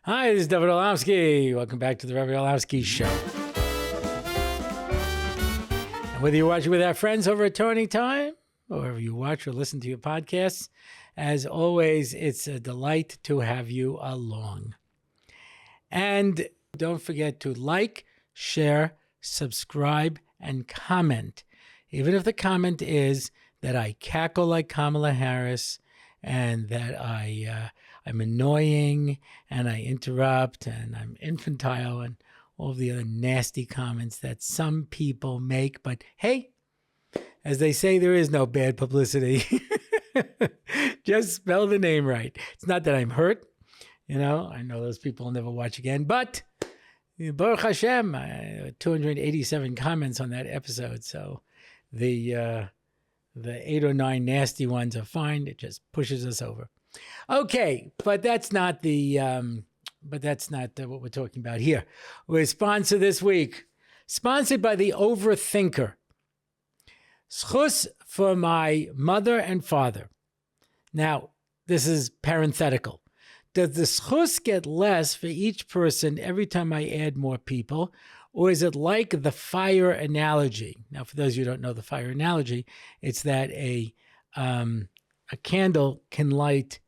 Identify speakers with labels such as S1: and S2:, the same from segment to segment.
S1: Hi, this is Rabbi Orlofsky. Welcome back to the Rabbi Orlofsky Show. And whether you're watching with our friends over at Turning Time, or wherever you watch or listen to your podcasts, as always, it's a delight to have you along. And don't forget to like, share, subscribe, and comment. Even if the comment is that I cackle like Kamala Harris and that I'm annoying and I interrupt and I'm infantile and all the other nasty comments that some people make. But hey, as they say, there is no bad publicity. Just spell the name right. It's not that I'm hurt. I know those people will never watch again. But Baruch Hashem, 287 comments on that episode. So the 8 or 9 nasty ones are fine. It just pushes us over. Okay, but that's not what we're talking about here. We're sponsored this week, sponsored by the Overthinker. Zechus for my mother and father. Now, this is parenthetical. Does the zechus get less for each person every time I add more people? Or is it like the fire analogy? Now, for those of you who don't know the fire analogy, it's that a candle can light,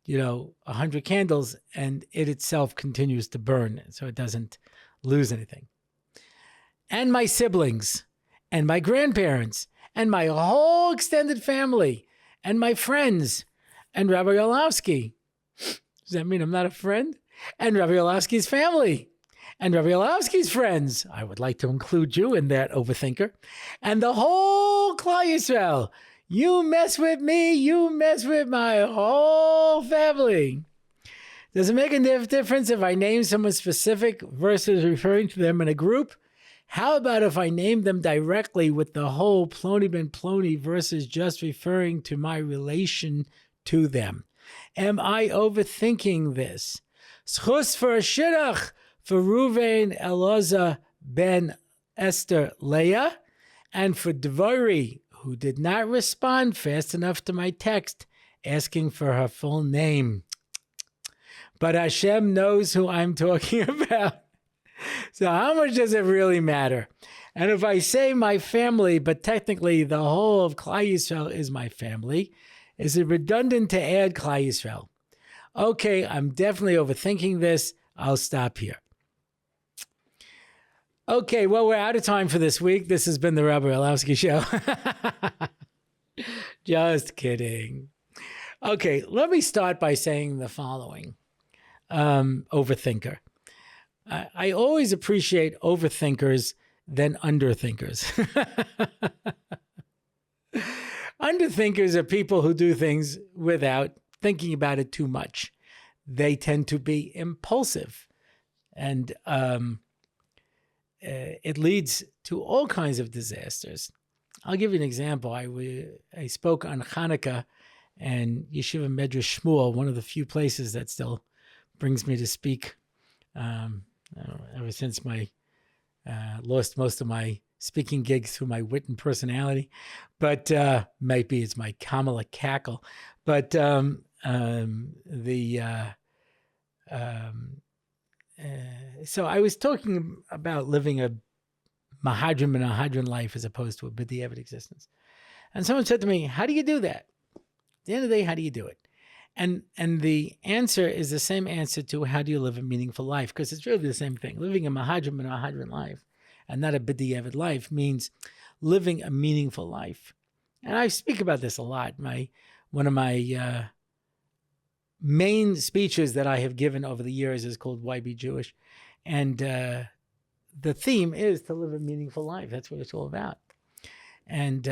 S1: 100 candles, and it itself continues to burn, so it doesn't lose anything. And my siblings, and my grandparents, and my whole extended family, and my friends, and Rabbi Orlofsky. Does that mean I'm not a friend? And Rabbi Orlofsky's family. And Rabbi Orlofsky's friends. I would like to include you in that, Overthinker. And the whole Klal Yisroel. You mess with me, you mess with my whole family. Does it make a difference if I name someone specific versus referring to them in a group? How about if I name them directly with the whole Plony ben Plony versus just referring to my relation to them? Am I overthinking this? Zechus for a shidduch for Ruvain Elazar ben Esther Leah, and for Dvori, who did not respond fast enough to my text asking for her full name. But Hashem knows who I'm talking about. So how much does it really matter? And if I say my family, but technically the whole of Klal Yisroel is my family, is it redundant to add Klal Yisroel? Okay, I'm definitely overthinking this. I'll stop here. Okay, well, we're out of time for this week. This has been the Rabbi Orlofsky Show. Just kidding. Okay, let me start by saying the following. Overthinker. I always appreciate overthinkers than underthinkers. Underthinkers are people who do things without thinking about it too much. They tend to be impulsive, and it leads to all kinds of disasters. I'll give you an example. I spoke on Hanukkah and Yeshiva Medrash Shmuel, one of the few places that still brings me to speak. Ever since I lost most of my speaking gigs through my wit and personality, but maybe it's my Kamala cackle. But so I was talking about living a Mahadran and a Hadran life as opposed to a B'diavad existence. And someone said to me, how do you do that? At the end of the day, how do you do it? And the answer is the same answer to how do you live a meaningful life? Because it's really the same thing. Living a Mahadran and a Hadran life and not a B'diavad life means living a meaningful life. And I speak about this a lot. One of my main speeches that I have given over the years is called Why Be Jewish? And the theme is to live a meaningful life. That's what it's all about. And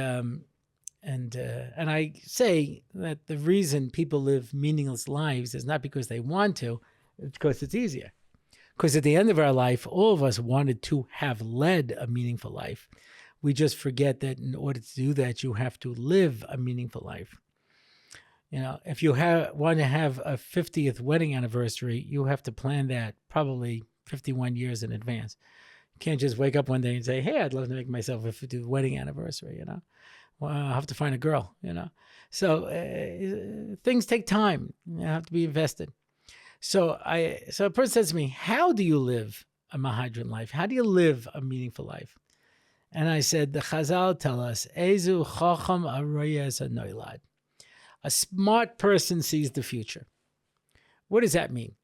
S1: I say that the reason people live meaningless lives is not because they want to, it's because it's easier. Because at the end of our life, all of us wanted to have led a meaningful life. We just forget that in order to do that, you have to live a meaningful life. If you want to have a 50th wedding anniversary, you have to plan that probably 51 years in advance. You can't just wake up one day and say, hey, I'd love to make myself a 50th wedding anniversary, Well, I'll have to find a girl, So things take time. You have to be invested. So a person says to me, how do you live a Mahadran life? How do you live a meaningful life? And I said, the Chazal tell us, Ezu chacham arayes anoilad. A smart person sees the future. What does that mean?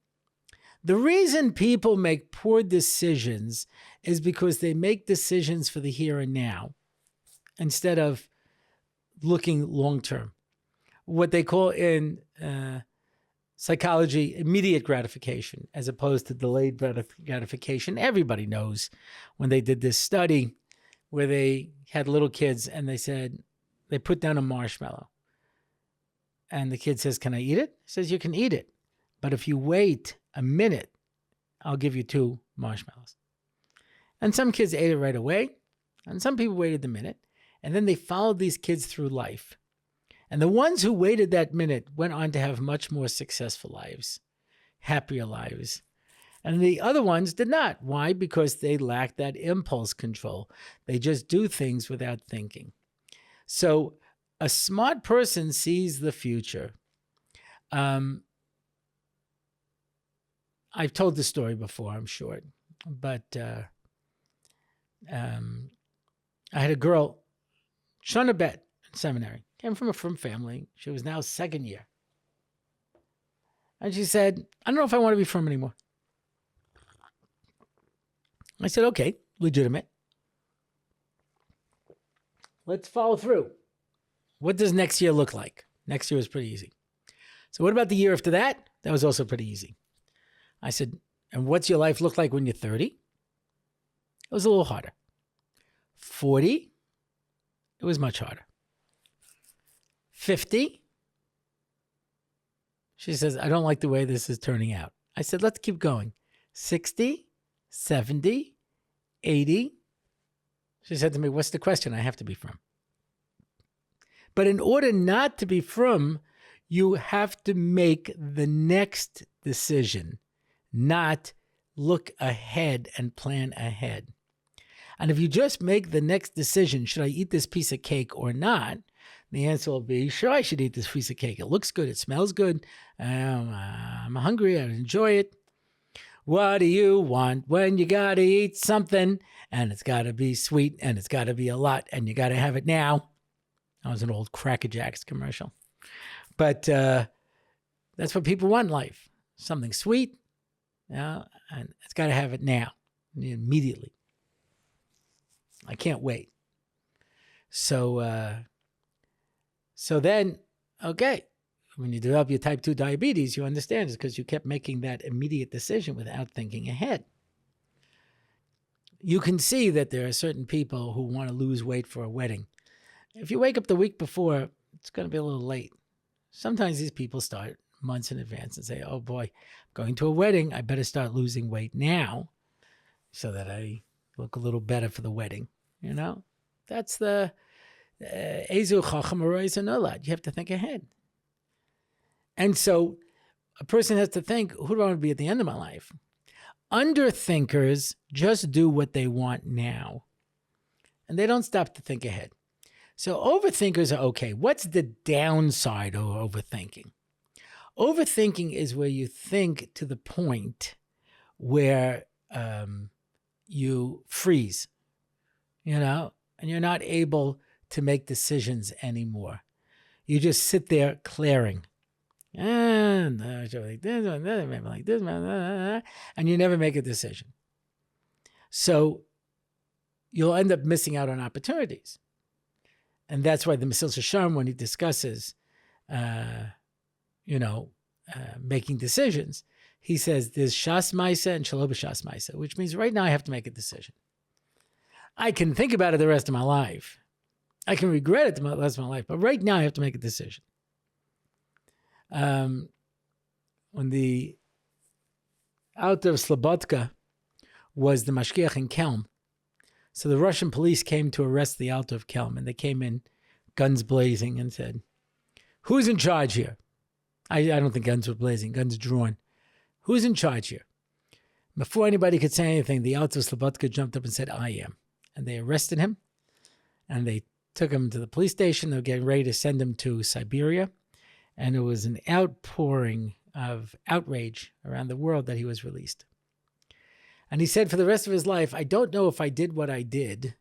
S1: The reason people make poor decisions is because they make decisions for the here and now instead of looking long term. What they call in psychology, immediate gratification, as opposed to delayed gratification. Everybody knows when they did this study where they had little kids and they said, they put down a marshmallow. And the kid says, can I eat it? He says, you can eat it. But if you wait a minute, I'll give you 2 marshmallows. And some kids ate it right away. And some people waited a minute. And then they followed these kids through life. And the ones who waited that minute went on to have much more successful lives, happier lives. And the other ones did not. Why? Because they lacked that impulse control. They just do things without thinking. So a smart person sees the future. I've told the story before, I'm sure. But I had a girl, Shana Bet, in seminary. Came from a frum family. She was now 2nd year. And she said, I don't know if I want to be frum anymore. I said, okay, legitimate. Let's follow through. What does next year look like? Next year was pretty easy. So what about the year after that? That was also pretty easy. I said, and what's your life look like when you're 30? It was a little harder. 40? It was much harder. 50? She says, I don't like the way this is turning out. I said, let's keep going. 60? 70? 80? She said to me, what's the question I have to be from? But in order not to be from, you have to make the next decision, not look ahead and plan ahead. And if you just make the next decision, should I eat this piece of cake or not? The answer will be, sure, I should eat this piece of cake. It looks good. It smells good. I'm hungry. I enjoy it. What do you want when you got to eat something? And it's got to be sweet and it's got to be a lot and you got to have it now. That was an old Cracker Jacks commercial. But that's what people want in life. Something sweet, and it's got to have it now, immediately. I can't wait. So then, okay, when you develop your type 2 diabetes, you understand it's because you kept making that immediate decision without thinking ahead. You can see that there are certain people who want to lose weight for a wedding. If you wake up the week before, it's going to be a little late. Sometimes these people start months in advance and say, oh boy, I'm going to a wedding. I better start losing weight now so that I look a little better for the wedding. You know, that's the Ezu Chacham Arayis Anolad. You have to think ahead. And so a person has to think, who do I want to be at the end of my life? Underthinkers just do what they want now. And they don't stop to think ahead. So overthinkers are okay. What's the downside of overthinking? Overthinking is where you think to the point where you freeze, and you're not able to make decisions anymore. You just sit there clearing. And like this, maybe like this, and you never make a decision. So you'll end up missing out on opportunities. And that's why the Mesil Shasharm, when he discusses, making decisions, he says there's Shas Maisa and Shelo b'Shas Maisa, which means right now I have to make a decision. I can think about it the rest of my life. I can regret it the rest of my life, but right now I have to make a decision. When the out of Slobodka was the Mashgiach in Kelm, so the Russian police came to arrest the Alto of Kelm, and they came in guns blazing and said, who's in charge here? I don't think guns were blazing, guns drawn. Who's in charge here? Before anybody could say anything, the Alto of Slobodka jumped up and said, I am. And they arrested him, and they took him to the police station. They were getting ready to send him to Siberia. And it was an outpouring of outrage around the world that he was released. And he said for the rest of his life, I don't know if I did what I did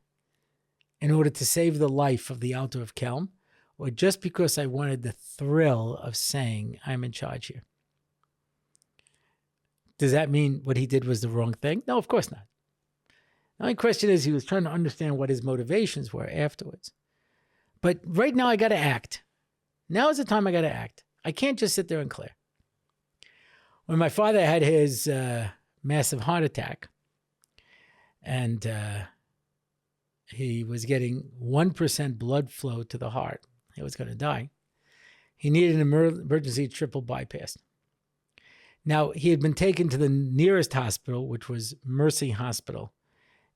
S1: in order to save the life of the Alter of Kelm, or just because I wanted the thrill of saying I'm in charge here. Does that mean what he did was the wrong thing? No, of course not. The only question is he was trying to understand what his motivations were afterwards. But right now I got to act. Now is the time I got to act. I can't just sit there and clear. When my father had his massive heart attack, and he was getting 1% blood flow to the heart, he was going to die. He needed an emergency triple bypass. Now, he had been taken to the nearest hospital, which was Mercy Hospital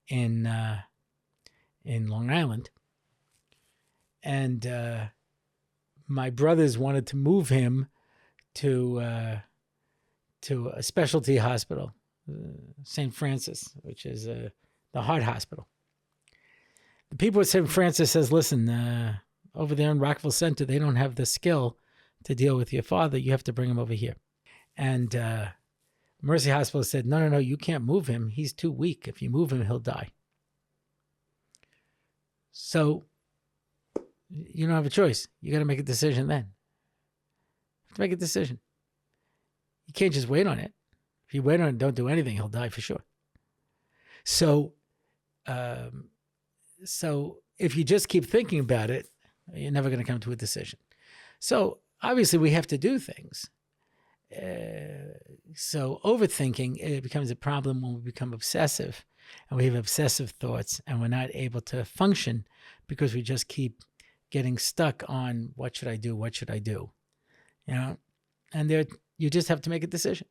S1: in Long Island. And my brothers wanted to move him to a specialty hospital, St. Francis, which is the heart hospital. The people at St. Francis says, listen, over there in Rockville Center, they don't have the skill to deal with your father. You have to bring him over here. And Mercy Hospital said, no, you can't move him. He's too weak. If you move him, he'll die. So you don't have a choice. You got to make a decision then. You have to make a decision. You can't just wait on it. If you wait on it and don't do anything, he'll die for sure. So if you just keep thinking about it, you're never going to come to a decision. So obviously we have to do things. So overthinking, it becomes a problem when we become obsessive and we have obsessive thoughts and we're not able to function because we just keep getting stuck on what should I do? What should I do? And you just have to make a decision.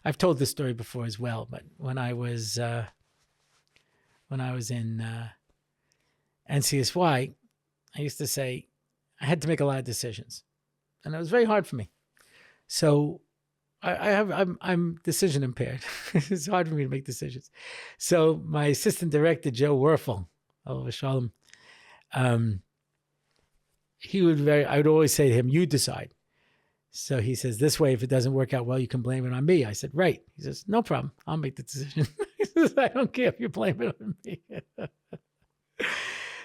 S1: I've told this story before as well, but when I was in NCSY, I used to say I had to make a lot of decisions, and it was very hard for me. So I'm decision impaired. It's hard for me to make decisions. So my assistant director, Joe Werfel, Shalom, I would always say to him, you decide. So he says, this way, if it doesn't work out well, you can blame it on me. I said, right. He says, no problem. I'll make the decision. He says, I don't care if you blame it on me.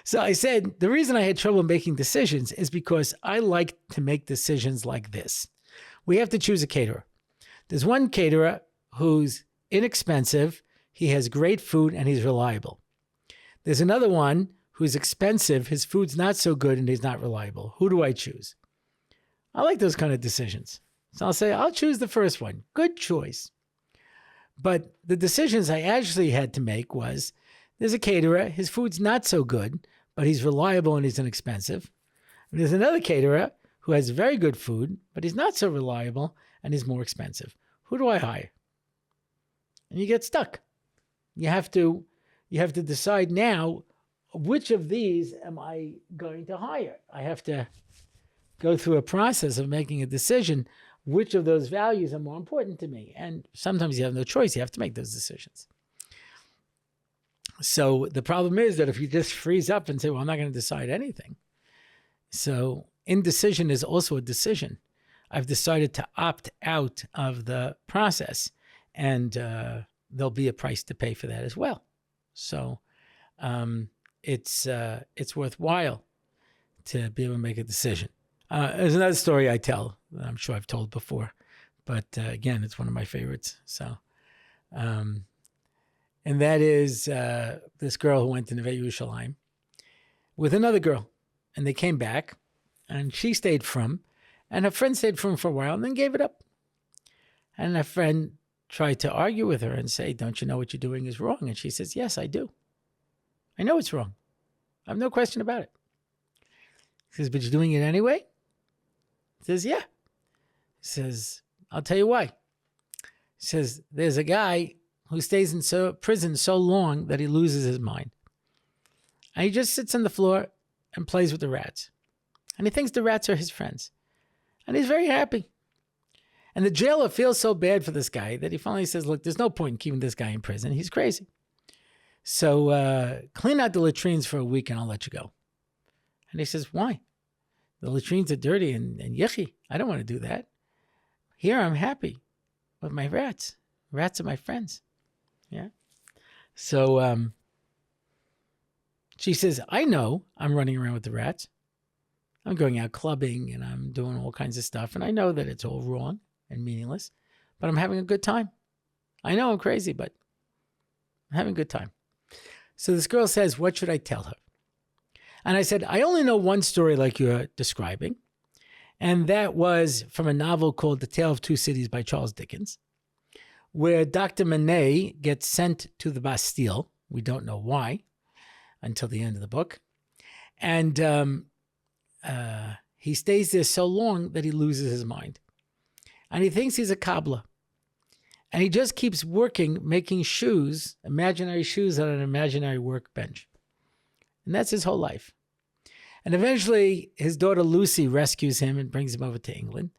S1: So I said, the reason I had trouble making decisions is because I like to make decisions like this. We have to choose a caterer. There's one caterer who's inexpensive, he has great food, and he's reliable. There's another one who's expensive, his food's not so good, and he's not reliable. Who do I choose? I like those kind of decisions. So I'll say, I'll choose the first one. Good choice. But the decisions I actually had to make was, there's a caterer, his food's not so good, but he's reliable and he's inexpensive. And there's another caterer who has very good food, but he's not so reliable and he's more expensive. Who do I hire? And you get stuck. You have to decide now, which of these am I going to hire? I have to go through a process of making a decision, which of those values are more important to me. And sometimes you have no choice. You have to make those decisions. So the problem is that if you just freeze up and say, well, I'm not going to decide anything. So indecision is also a decision. I've decided to opt out of the process, and there'll be a price to pay for that as well. So it's worthwhile to be able to make a decision. There's another story I tell that I'm sure I've told before, but again, it's one of my favorites. So, and that is this girl who went to Neve Yerushalayim with another girl, and they came back, and she stayed from, and her friend stayed from for a while, and then gave it up. And her friend tried to argue with her and say, don't you know what you're doing is wrong? And she says, yes, I do. I know it's wrong. I have no question about it. He says, but you're doing it anyway? He says, yeah. He says, I'll tell you why. He says, there's a guy who stays in prison so long that he loses his mind. And he just sits on the floor and plays with the rats. And he thinks the rats are his friends. And he's very happy. And the jailer feels so bad for this guy that he finally says, look, there's no point in keeping this guy in prison. He's crazy. So clean out the latrines for a week and I'll let you go. And he says, why? The latrines are dirty and yucky. I don't want to do that. here I'm happy with my rats. Rats are my friends. Yeah. So she says, I know I'm running around with the rats. I'm going out clubbing and I'm doing all kinds of stuff. And I know that it's all wrong and meaningless, but I'm having a good time. I know I'm crazy, but I'm having a good time. So this girl says, what should I tell her? And I said, I only know one story like you're describing. And that was from a novel called The Tale of Two Cities by Charles Dickens, where Dr. Manet gets sent to the Bastille. We don't know why until the end of the book. And he stays there so long that he loses his mind. And he thinks he's a cobbler. And he just keeps working, making shoes, imaginary shoes on an imaginary workbench. And that's his whole life. And eventually his daughter Lucy rescues him and brings him over to England.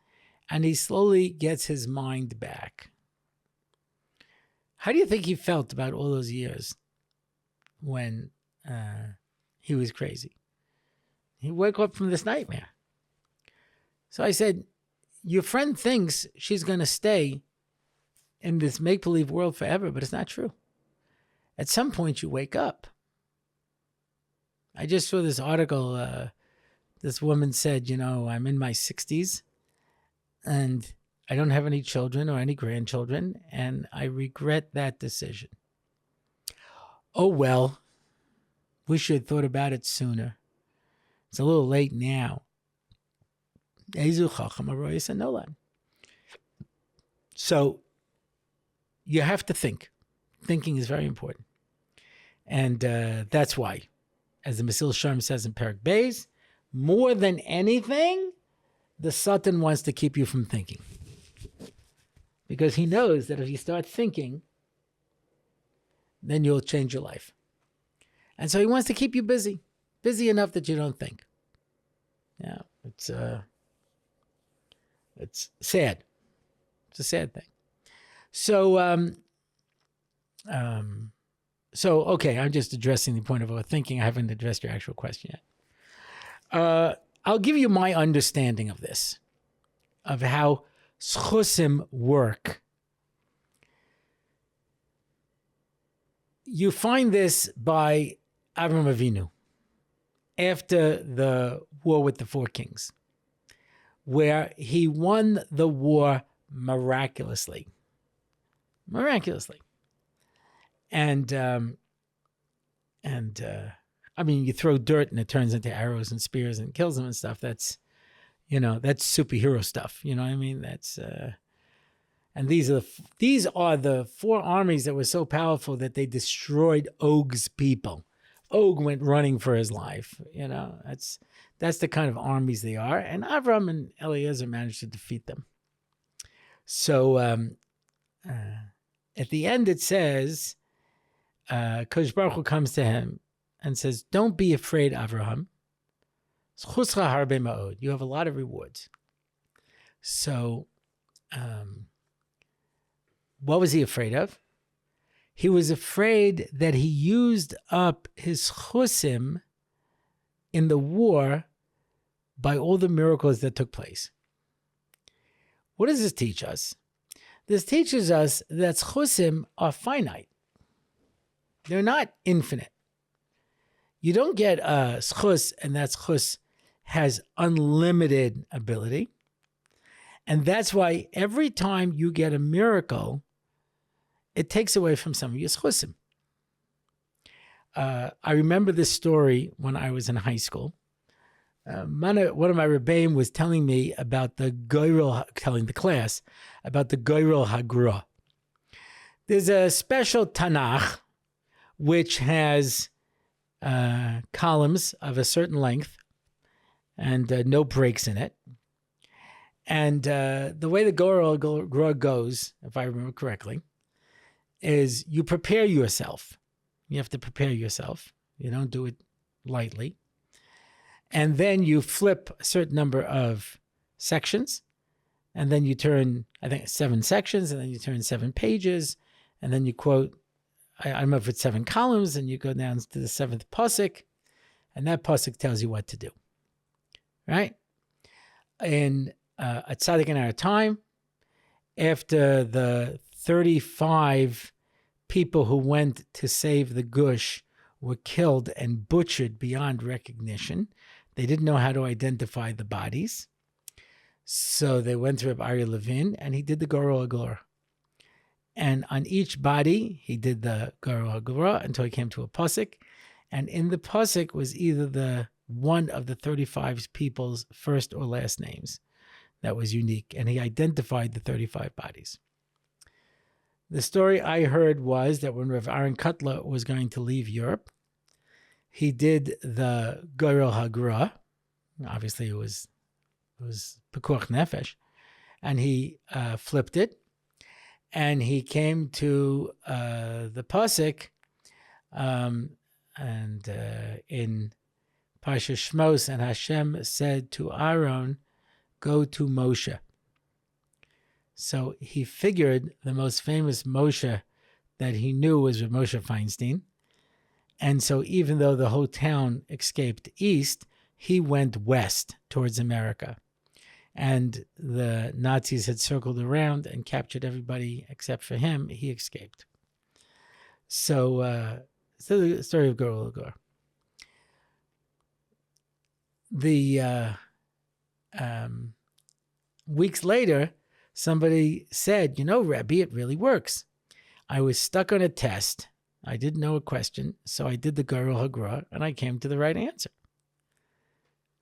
S1: And he slowly gets his mind back. How do you think he felt about all those years when he was crazy? He woke up from this nightmare. So I said, your friend thinks she's going to stay in this make-believe world forever, but it's not true. At some point, you wake up. I just saw this article. This woman said, I'm in my 60s, and I don't have any children or any grandchildren, and I regret that decision. Oh, well, wish you had thought about it sooner. It's a little late now. So you have to think. Thinking is very important. And that's why, as the Mesil Sharm says in Perek Beis, more than anything, the Satan wants to keep you from thinking. Because he knows that if you start thinking, then you'll change your life. And so he wants to keep you busy enough that you don't think. Yeah, it's sad. It's a sad thing. So, okay, I'm just addressing the point of overthinking. I haven't addressed your actual question yet. I'll give you my understanding of this, of how Zechusim work. You find this by Avram Avinu after the war with the four kings, where he won the war miraculously. And I mean, you throw dirt and it turns into arrows and spears and kills them and stuff. That's superhero stuff. You know what I mean? That's and these are the four armies that were so powerful that they destroyed Og's people. Og went running for his life. That's the kind of armies they are. And Avram and Eliezer managed to defeat them. So at the end it says, Kodesh Baruch Hu comes to him and says, don't be afraid, Avraham. You have a lot of rewards. So what was he afraid of? He was afraid that he used up his chusim in the war by all the miracles that took place. What does this teach us? This teaches us that chusim are finite. They're not infinite. You don't get a zechus, and that zechus has unlimited ability. And that's why every time you get a miracle, it takes away from some of your zechusim. I remember this story when I was in high school. One of my rebbeim was telling me about telling the class about the Goyrel Hagra. There's a special Tanakh which has columns of a certain length and no breaks in it. And the way the Goyrel Hagra goes, if I remember correctly, is you prepare yourself. You have to prepare yourself. You don't do it lightly. And then you flip a certain number of sections, and then you turn, I think, 7 sections, and then you turn 7 pages, and then you quote, I don't know if it's 7 columns, and you go down to the 7th pasuk, and that pasuk tells you what to do, right? In a tzaddik in our time, after the 35 people who went to save the Gush were killed and butchered beyond recognition. They didn't know how to identify the bodies. So they went to Rabbi Ari Levin, and he did the Gorah Hagor. And on each body, he did the Gorah Hagor until he came to a pasuk. And in the pasuk was either the one of the 35 people's first or last names. That was unique. And he identified the 35 bodies. The story I heard was that when Rav Aaron Kotler was going to leave Europe, he did the Gorah Hagor. Obviously, it was Pekuach Nefesh. And he flipped it. And he came to the pasuk, and in Parsha Shmos, and Hashem said to Aaron, "Go to Moshe." So he figured the most famous Moshe that he knew was Moshe Feinstein. And so even though the whole town escaped east, he went west towards America. And the Nazis had circled around and captured everybody except for him. He escaped. So the story of Gorah Hagor. The weeks later, somebody said, Rebbe, it really works. I was stuck on a test. I didn't know a question, so I did the Gorah Hagor, and I came to the right answer.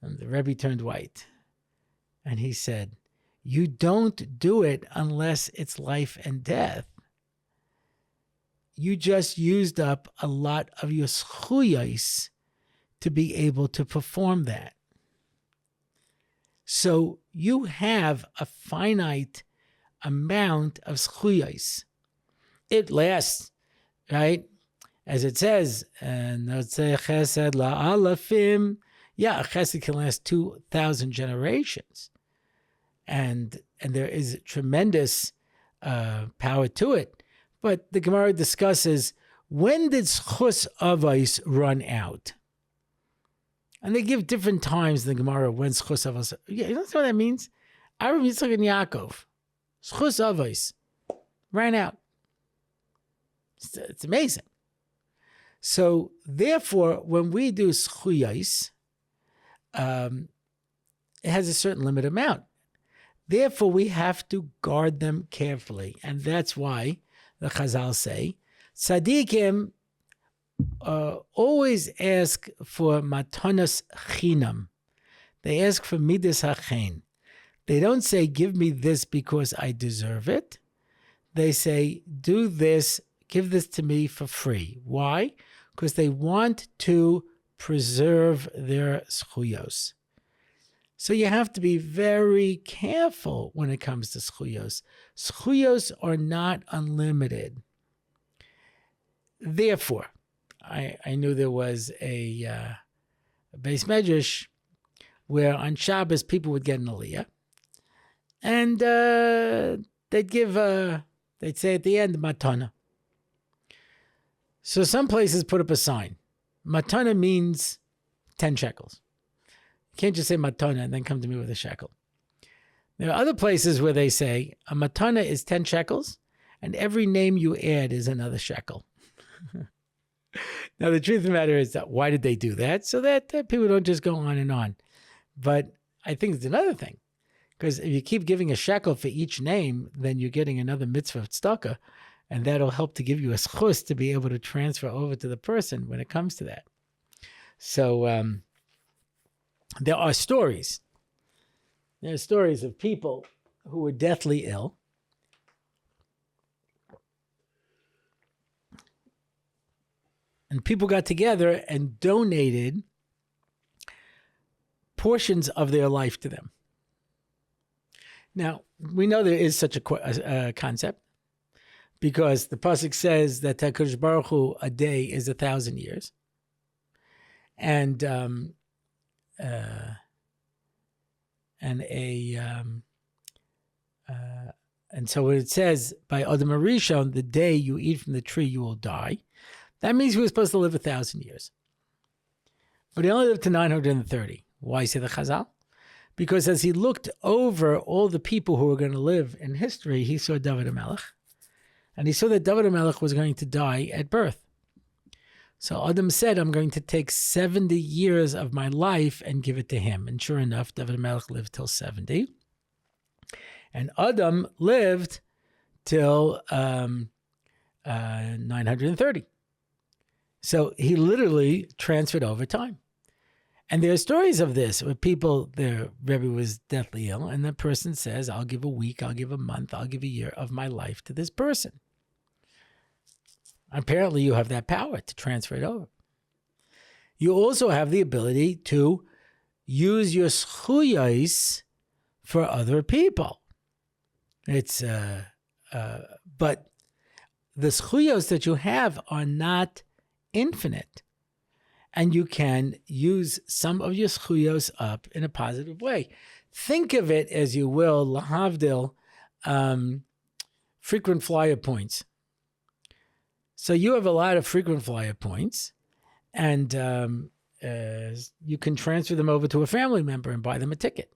S1: And the Rebbe turned white. And he said, you don't do it unless it's life and death. You just used up a lot of your schuyos to be able to perform that. So you have a finite amount of schuyos. It lasts, right? As it says, and chesed la'alafim. Yeah, a chesed can last 2,000 generations. And there is tremendous power to it. But the Gemara discusses, when did Zechus Avos run out? And they give different times in the Gemara when Zechus Avos. Yeah, you know what that means? Aram Yitzchak and Yaakov. Zechus Avos ran out. It's amazing. So therefore, when we do schuyos, it has a certain limit amount. Therefore, we have to guard them carefully. And that's why the Chazal say, tzaddikim always ask for matanas chinam. They ask for midas hachen. They don't say, give me this because I deserve it. They say, do this, give this to me for free. Why? Because they want to preserve their schuyos. So you have to be very careful when it comes to schuyos. Schuyos are not unlimited. Therefore, I knew there was a Beis Medrash where on Shabbos people would get an aliyah, and they'd say at the end, matana. So some places put up a sign. Matana means 10 shekels. You can't just say matana and then come to me with a shekel. There are other places where they say a matana is 10 shekels, and every name you add is another shekel. Now, the truth of the matter is that why did they do that? So that people don't just go on and on. But I think it's another thing. Because if you keep giving a shekel for each name, then you're getting another mitzvah tzedakah, and that'll help to give you a zechus to be able to transfer over to the person when it comes to that. So there are stories. There are stories of people who were deathly ill. And people got together and donated portions of their life to them. Now, we know there is such a concept because the pasuk says that HaKadosh Baruch Hu, a day is 1,000 years. And so when it says by Adam Harishon, the day you eat from the tree, you will die. That means he was supposed to live 1,000 years. But he only lived to 930. Why say the Chazal? Because as he looked over all the people who were going to live in history, he saw Dovid HaMelech. And he saw that Dovid HaMelech was going to die at birth. So Adam said, I'm going to take 70 years of my life and give it to him. And sure enough, Dovid HaMelech lived till 70. And Adam lived till 930. So he literally transferred over time. And there are stories of this where people, their Rebbe was deathly ill, and the person says, I'll give a week, I'll give a month, I'll give a year of my life to this person. Apparently you have that power to transfer it over. You also have the ability to use your schuyos for other people. It's but the schuyos that you have are not infinite. And you can use some of your schuyos up in a positive way. Think of it as you will, lahavdil, frequent flyer points. So you have a lot of frequent flyer points, and you can transfer them over to a family member and buy them a ticket.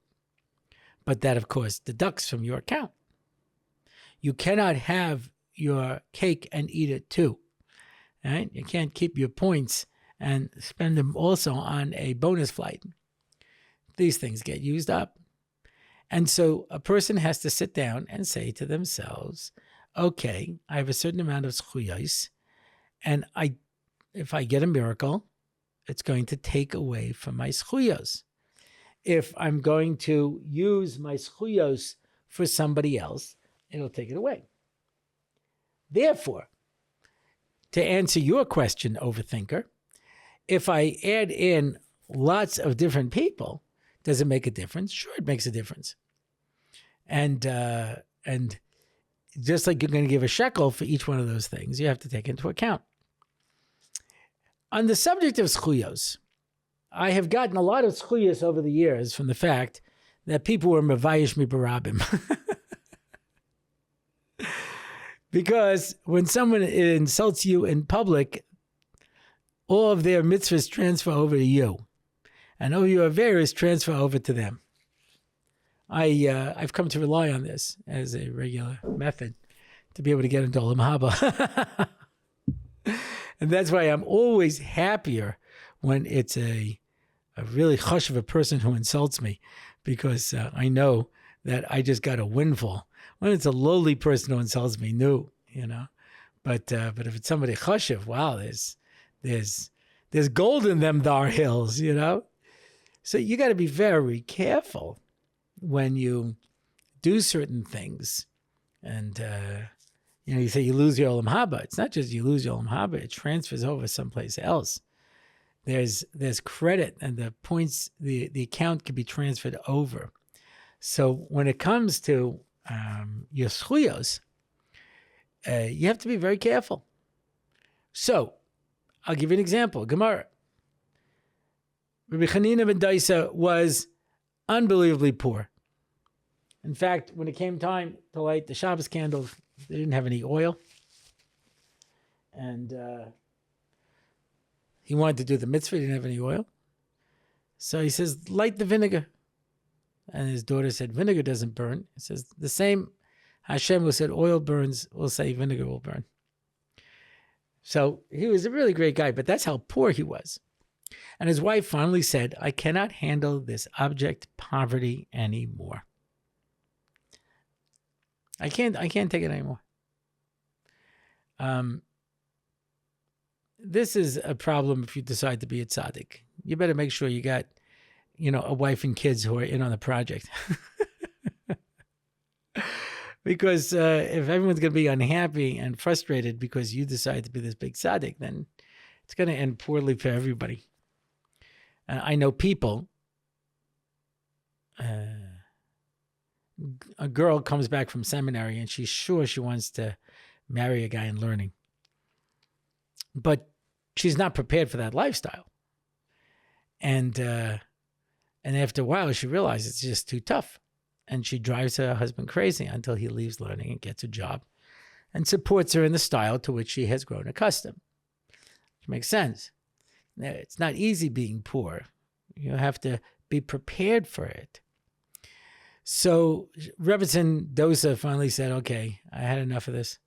S1: But that, of course, deducts from your account. You cannot have your cake and eat it too. Right? You can't keep your points and spend them also on a bonus flight. These things get used up. And so a person has to sit down and say to themselves, okay, I have a certain amount of schuyos, and if I get a miracle, it's going to take away from my schuyos. If I'm going to use my schuyos for somebody else, it'll take it away. Therefore, to answer your question, overthinker, if I add in lots of different people, does it make a difference? Sure, it makes a difference. And just like you're going to give a shekel for each one of those things, you have to take into account. On the subject of schuyos, I have gotten a lot of schuyos over the years from the fact that people were mevayish mi barabim. Because when someone insults you in public, all of their mitzvahs transfer over to you. And all your various transfer over to them. I've come to rely on this as a regular method to be able to get into Olam Haba. And that's why I'm always happier when it's a really hush of a person who insults me, because I know that I just got a windfall. When it's a lowly person who insults me, no, you know. But if it's somebody chashiv, wow, there's gold in them dar hills, you know. So you got to be very careful when you do certain things. And, you say you lose your Olam Haba. It's not just you lose your Olam Haba. It transfers over someplace else. There's credit, and the points, the account can be transferred over. So when it comes to your schuyos, you have to be very careful. So I'll give you an example. Gemara. Rabbi Chanina ben Daisa was unbelievably poor. In fact, when it came time to light the Shabbos candles, they didn't have any oil. And he wanted to do the mitzvah, he didn't have any oil. So he says, light the vinegar. And his daughter said, vinegar doesn't burn. He says, the same Hashem who said oil burns will say vinegar will burn. So he was a really great guy, but that's how poor he was. And his wife finally said, I cannot handle this abject poverty anymore. I can't take it anymore. This is a problem if you decide to be a tzaddik. You better make sure you got, a wife and kids who are in on the project. Because if everyone's going to be unhappy and frustrated because you decide to be this big tzaddik, then it's going to end poorly for everybody. I know people, a girl comes back from seminary and she's sure she wants to marry a guy in learning. But she's not prepared for that lifestyle. And after a while, she realizes it's just too tough. And she drives her husband crazy until he leaves learning and gets a job and supports her in the style to which she has grown accustomed. Which makes sense. It's not easy being poor. You have to be prepared for it. So Rebbetzin Dosa finally said, "Okay, I had enough of this.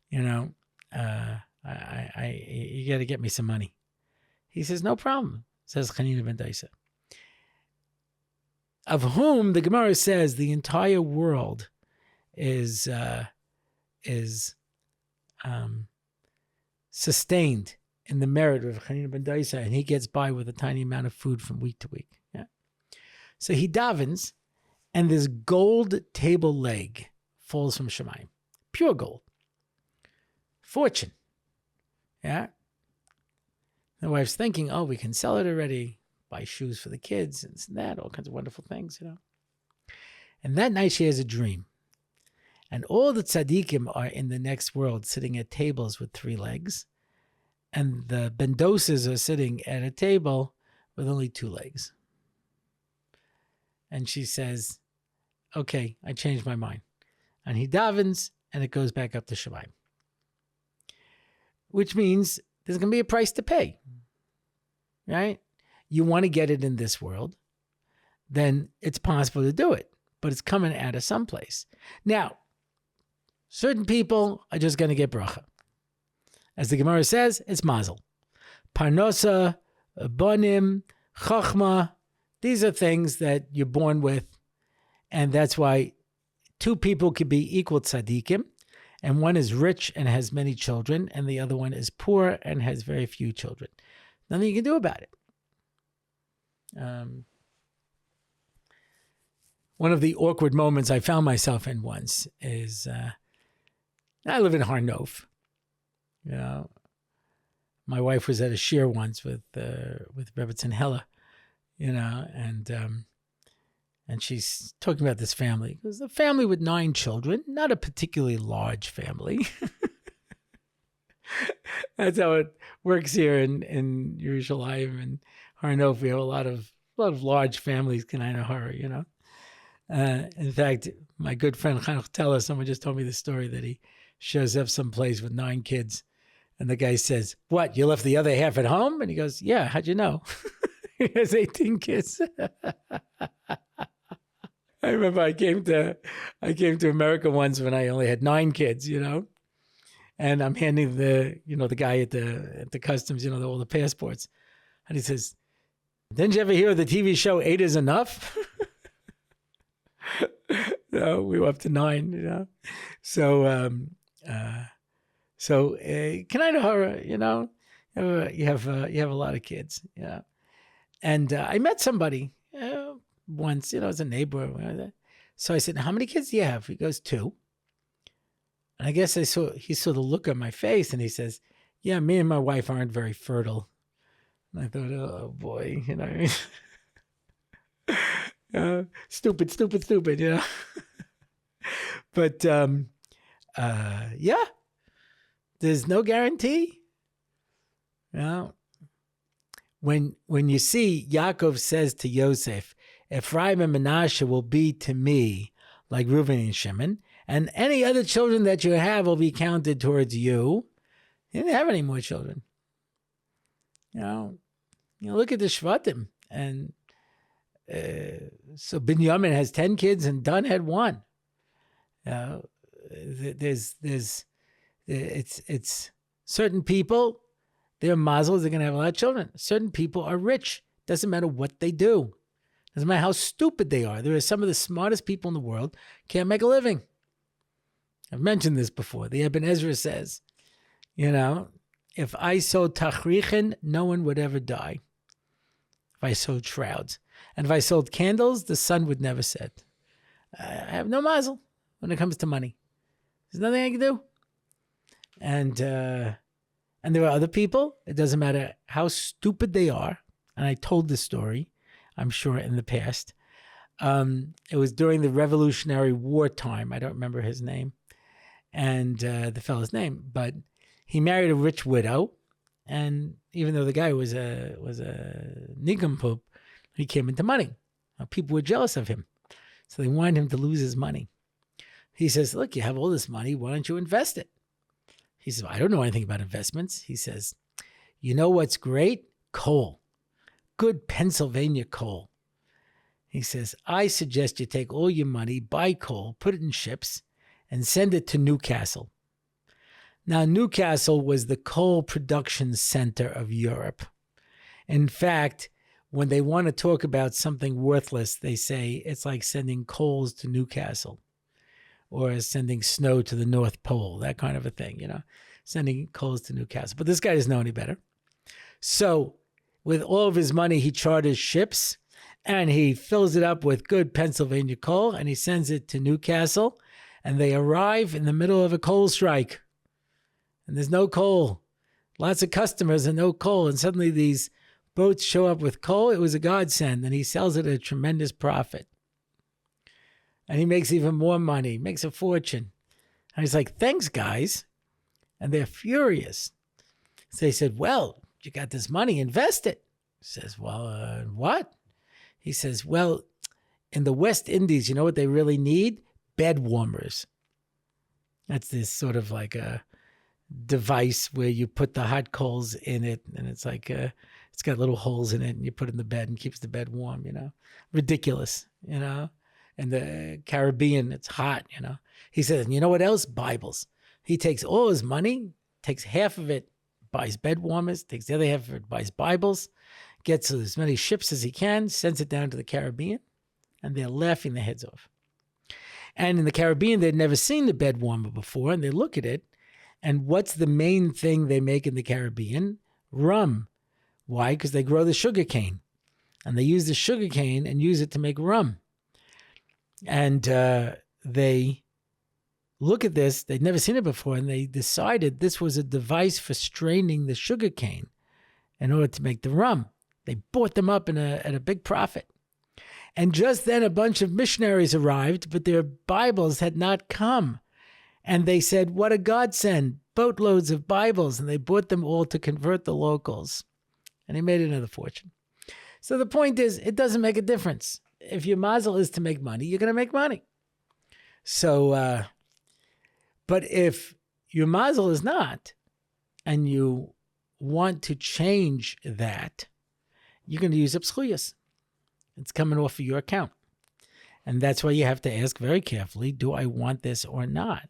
S1: You know, you got to get me some money." He says, "No problem," says Chanina ben Dosa, of whom the Gemara says the entire world is sustained in the merit of Chanina ben Dosa, and he gets by with a tiny amount of food from week to week. Yeah. So he davens, and this gold table leg falls from Shemayim. Pure gold. Fortune. Yeah. The wife's thinking, oh, we can sell it already, buy shoes for the kids, and that, all kinds of wonderful things, you know. And that night she has a dream. And all the tzaddikim are in the next world sitting at tables with 3 legs. And the bendoses are sitting at a table with only 2 legs. And she says, okay, I changed my mind. And he davens, and it goes back up to Shemayim. Which means there's going to be a price to pay, right? You want to get it in this world, then it's possible to do it, but it's coming out of someplace. Now, certain people are just going to get bracha. As the Gemara says, it's mazel. Parnosa, bonim, chachma, these are things that you're born with, and that's why 2 people could be equal tzaddikim, and one is rich and has many children, and the other one is poor and has very few children. Nothing you can do about it. One of the awkward moments I found myself in once is I live in Har Nof. You know, my wife was at a shir once with Rebbetzin Hella, you know, and she's talking about this family. It was a family with 9 children, not a particularly large family. That's how it works here in Yerushalayim and Har Nof. We have a lot of large families, Kanai Hara, you know. In fact, my good friend Chanuk Teller, someone just told me the story that he shows up someplace with 9 kids, and the guy says, "What? You left the other half at home?" And he goes, "Yeah. How'd you know?" He has 18 kids. I remember I came to America once when I only had 9 kids, you know, and I'm handing the guy at the customs, you know, all the passports, and he says, "Didn't you ever hear of the TV show 8 is Enough?" No, we were up to 9, you know. So, Kanai Hara, you know, you have a lot of kids, yeah. And I met somebody once, you know, as a neighbor. So I said, "How many kids do you have?" He goes, 2. And I guess he saw the look on my face, and he says, "Yeah, me and my wife aren't very fertile." And I thought, oh boy, you know, stupid, you know. But yeah, there's no guarantee. You know, when you see Yaakov says to Yosef, "Ephraim and Menashe will be to me like Reuven and Shimon, and any other children that you have will be counted towards you." He didn't have any more children. You know, look at the Shvatim, and so Binyamin has 10 kids, and Dan had 1. It's certain people, they're mazel, they're going to have a lot of children. Certain people are rich. Doesn't matter what they do. Doesn't matter how stupid they are. There are some of the smartest people in the world can't make a living. I've mentioned this before. The Ibn Ezra says, you know, if I sewed tachrichin, no one would ever die. If I sewed shrouds. And if I sold candles, the sun would never set. I have no mazel when it comes to money. There's nothing I can do. And there are other people. It doesn't matter how stupid they are. And I told this story, I'm sure, in the past. It was during the Revolutionary War time. I don't remember his name and the fellow's name, but he married a rich widow. And even though the guy was a nincompoop, he came into money. People were jealous of him. So they wanted him to lose his money. He says, "Look, you have all this money. Why don't you invest it?" He says, "I don't know anything about investments." He says, "You know what's great? Coal. Good Pennsylvania coal. He says, I suggest you take all your money, buy coal, put it in ships, and send it to Newcastle. Now, Newcastle was the coal production center of Europe. In fact, when they want to talk about something worthless, they say it's like sending coals to Newcastle or sending snow to the North Pole, that kind of a thing, sending coals to Newcastle. But this guy doesn't know any better. So with all of his money, he charters ships and he fills it up with good Pennsylvania coal and he sends it to Newcastle, and they arrive in the middle of a coal strike and there's no coal. Lots of customers and no coal. And suddenly these boats show up with coal. It was a godsend, and he sells it at a tremendous profit. And he makes even more money, makes a fortune. And he's like, thanks, guys. And they're furious. So they said, well, you got this money, invest it. He says, well, what? He says, well, in the West Indies, you know what they really need? Bed warmers. That's this sort of like a device where you put the hot coals in it, and it's like it's got little holes in it, and you put it in the bed and keeps the bed warm, Ridiculous, In the Caribbean, it's hot, He says, and you know what else? Bibles. He takes all his money, takes half of it, buys bed warmers, takes the other half of it, buys Bibles, gets as many ships as he can, sends it down to the Caribbean, and they're laughing their heads off. And in the Caribbean, they'd never seen the bed warmer before, and they look at it, and what's the main thing they make in the Caribbean? Rum. Why? Because they grow the sugar cane. And they use the sugar cane and use it to make rum. And they look at this. They'd never seen it before. And they decided this was a device for straining the sugar cane in order to make the rum. They bought them up at a big profit. And just then a bunch of missionaries arrived, but their Bibles had not come. And they said, what a godsend, boatloads of Bibles. And they bought them all to convert the locals. And he made another fortune. So the point is, it doesn't make a difference. If your mazel is to make money, you're going to make money. So, but if your mazel is not, and you want to change that, you're going to use up zechuyos. It's coming off of your account. And that's why you have to ask very carefully, do I want this or not?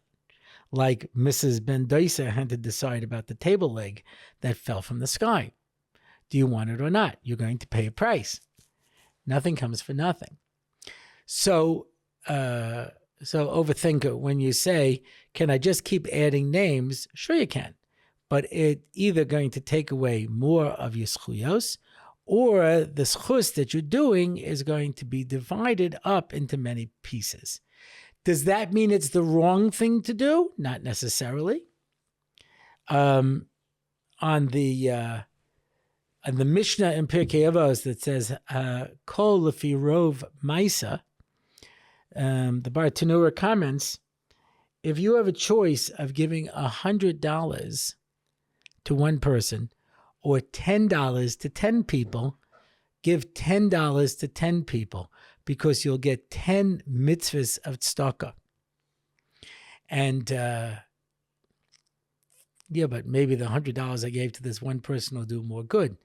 S1: Like Mrs. Ben-Doisa had to decide about the table leg that fell from the sky. Do you want it or not? You're going to pay a price. Nothing comes for nothing. So overthinker, when you say, can I just keep adding names? Sure you can. But it's either going to take away more of your zechuyos, or the zechus that you're doing is going to be divided up into many pieces. Does that mean it's the wrong thing to do? Not necessarily. On the Mishnah in Pirkei Avos that says Kol Lefi Rov Maisa, the Bar Tanura comments, if you have a choice of giving $100 to one person or $10 to 10 people, give $10 to 10 people, because you'll get 10 mitzvahs of tzedakah. And but maybe the $100 I gave to this one person will do more good.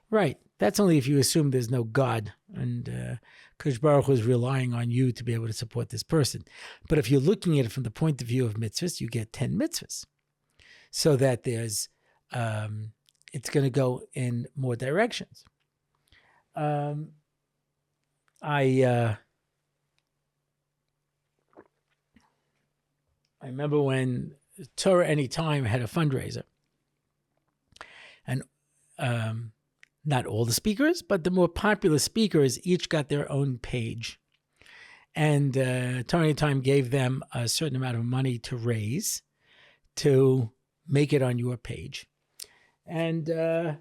S1: Right. That's only if you assume there's no God and Kosh Baruch Hu is relying on you to be able to support this person. But if you're looking at it from the point of view of mitzvahs, you get 10 mitzvahs. So that there's, it's going to go in more directions. I remember when Torah Anytime had a fundraiser, and not all the speakers, but the more popular speakers each got their own page. And Torah Anytime gave them a certain amount of money to raise to make it on your page. And, I'm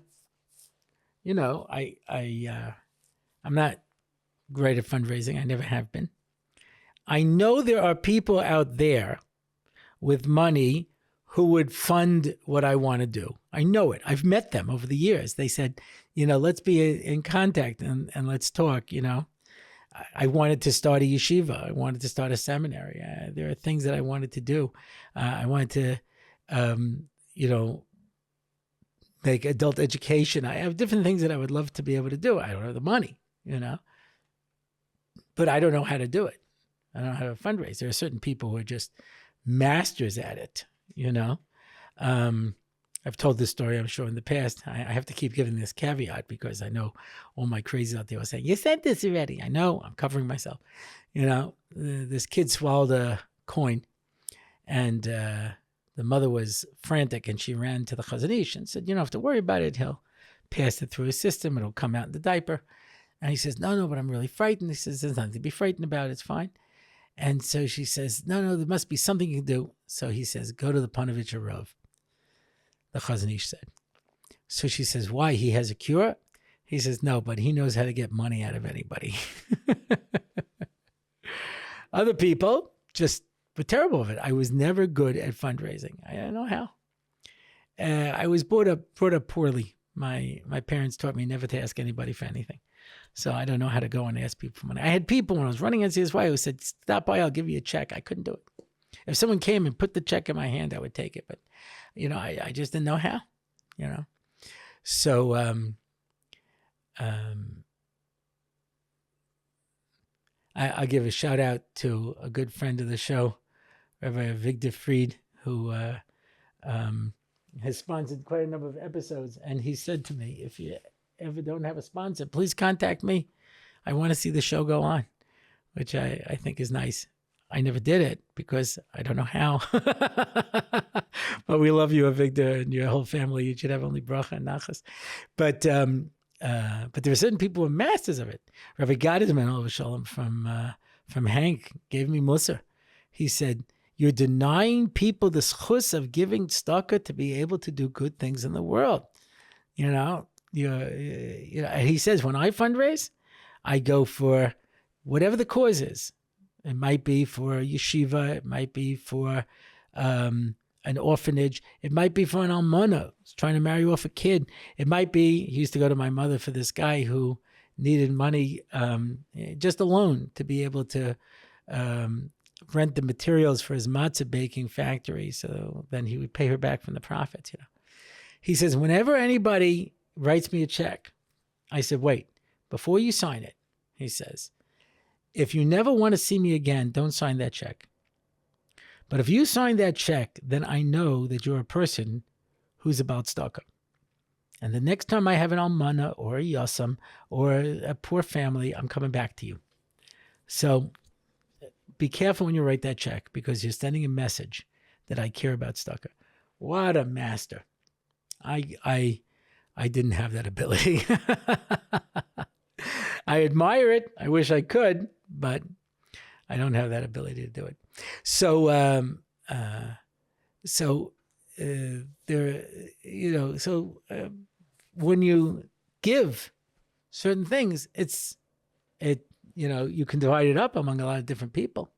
S1: not great at fundraising. I never have been. I know there are people out there with money who would fund what I want to do. I know it. I've met them over the years. They said, let's be in contact and let's talk. I wanted to start a yeshiva. I wanted to start a seminary. There are things that I wanted to do. I wanted to, make adult education. I have different things that I would love to be able to do. I don't have the money, but I don't know how to do it. I don't know how to fundraise. There are certain people who are just masters at it, I've told this story, I'm sure, in the past. I have to keep giving this caveat because I know all my crazies out there will say, you said this already. I know, I'm covering myself. This kid swallowed a coin, and the mother was frantic, and she ran to the Chazon Ish and said, you don't have to worry about it. He'll pass it through his system. It'll come out in the diaper. And he says, no, but I'm really frightened. He says, there's nothing to be frightened about. It's fine. And so she says, no, there must be something you can do. So he says, go to the Panovich Rav, the Chazon Ish said. So she says, why? He has a cure? He says, no, but he knows how to get money out of anybody. Other people just were terrible at it. I was never good at fundraising. I don't know how. I was brought up poorly. My parents taught me never to ask anybody for anything. So I don't know how to go and ask people for money. I had people when I was running NCSY who said, stop by, I'll give you a check. I couldn't do it. If someone came and put the check in my hand, I would take it. But, I just didn't know how, So I'll give a shout out to a good friend of the show, Rabbi Victor Fried, who has sponsored quite a number of episodes. And he said to me, if you ever don't have a sponsor, please contact me. I want to see the show go on, which I think is nice. I never did it because I don't know how. But we love you, Victor, and your whole family. You should have only bracha and nachas. But there are certain people who are masters of it. Rabbi Gottesman Shalom from Hank gave me Musar. He said, you're denying people the zechus of giving tzedakah to be able to do good things in the world. He says, when I fundraise, I go for whatever the cause is. It might be for a yeshiva. It might be for an orphanage. It might be for an almana who's trying to marry off a kid. It might be, he used to go to my mother for this guy who needed money, just a loan to be able to rent the materials for his matzah baking factory. So then he would pay her back from the profits. He says, whenever anybody writes me a check, I said, wait, before you sign it, he says, if you never want to see me again, don't sign that check. But if you sign that check, then I know that you're a person who's about tzedakah. And the next time I have an almana or a yasam or a poor family, I'm coming back to you. So be careful when you write that check because you're sending a message that I care about tzedakah. What a master. I didn't have that ability. I admire it. I wish I could, but I don't have that ability to do it. So, when you give certain things, you can divide it up among a lot of different people,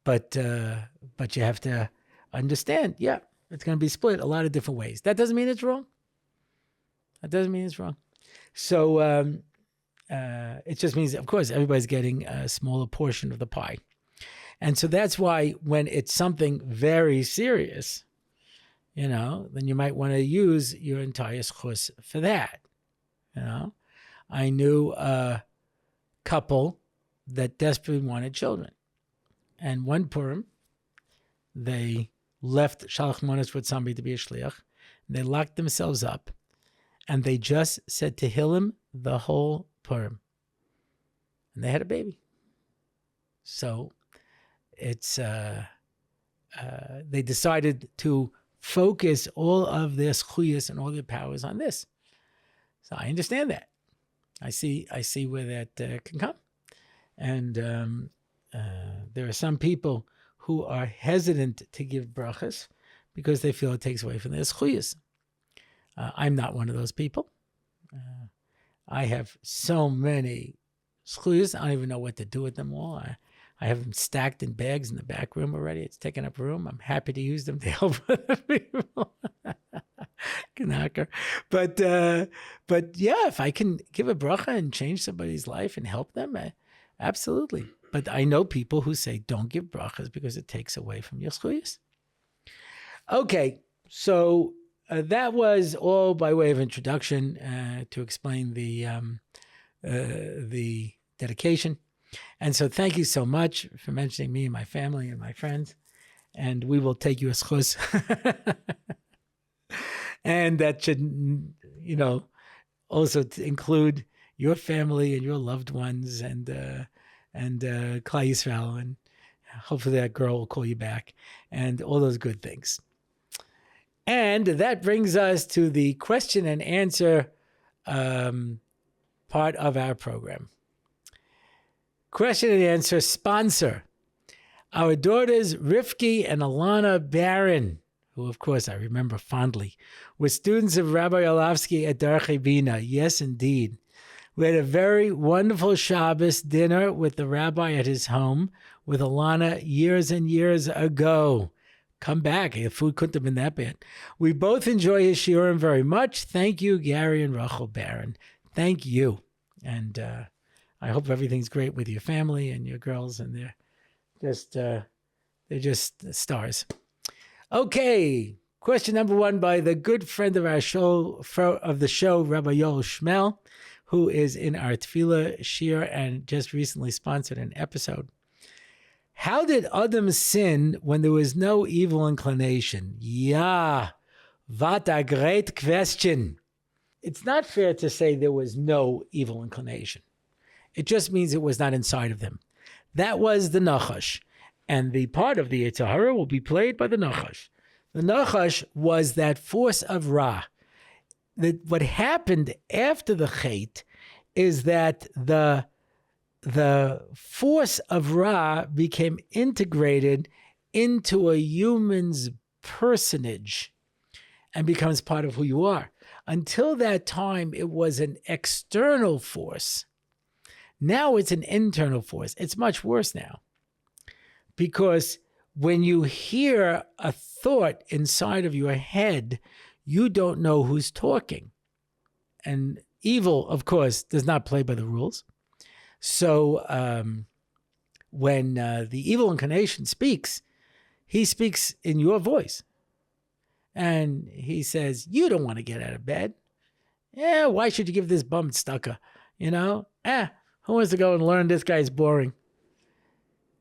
S1: but you have to understand, it's going to be split a lot of different ways. That doesn't mean it's wrong. So, it just means, of course, everybody's getting a smaller portion of the pie. And so that's why when it's something very serious, then you might want to use your entire zechus for that. I knew a couple that desperately wanted children. And one Purim, they left Shalach Monas with somebody to be a shliach. They locked themselves up. And they just said Tehillim the whole Purim. And they had a baby. So it's they decided to focus all of their zechuyos and all their powers on this. So I understand that. I see where that can come. And there are some people who are hesitant to give brachas because they feel it takes away from their zechuyos. I'm not one of those people. I have so many zechuyos. I don't even know what to do with them all. I have them stacked in bags in the back room already. It's taking up room. I'm happy to use them to help other people. But if I can give a bracha and change somebody's life and help them, absolutely. But I know people who say don't give brachas because it takes away from your zechuyos. Okay, so that was all by way of introduction to explain the dedication. And so thank you so much for mentioning me and my family and my friends. And we will take you a zechus. And that should, also to include your family and your loved ones and Klal Yisroel, and hopefully that girl will call you back and all those good things. And that brings us to the question and answer part of our program. Question and answer sponsor. Our daughters, Rifki and Alana Barron, who, of course, I remember fondly, were students of Rabbi Orlofsky at Darchei Bina. Yes, indeed. We had a very wonderful Shabbos dinner with the rabbi at his home with Alana years and years ago. Come back. The food couldn't have been that bad. We both enjoy his shiurim very much. Thank you, Gary and Rachel Barron. Thank you. And I hope everything's great with your family and your girls, and they're just stars. Okay, question number one by the good friend of our show, Rabbi Yoel Shmuel, who is in our Tefillah Shir and just recently sponsored an episode. How did Adam sin when there was no evil inclination? Yeah, what a great question. It's not fair to say there was no evil inclination. It just means it was not inside of them. That was the Nachash. And the part of the Yetzer Hara will be played by the Nachash. The Nachash was that force of Ra. What happened after the Chet is that the force of Ra became integrated into a human's personage and becomes part of who you are. Until that time, it was an external force. Now it's an internal force. It's much worse now. Because when you hear a thought inside of your head, you don't know who's talking. And evil, of course, does not play by the rules. So when the evil incarnation speaks, he speaks in your voice. And he says, you don't want to get out of bed. Yeah, why should you give this bum stucker? Who wants to go and learn? This guy's boring.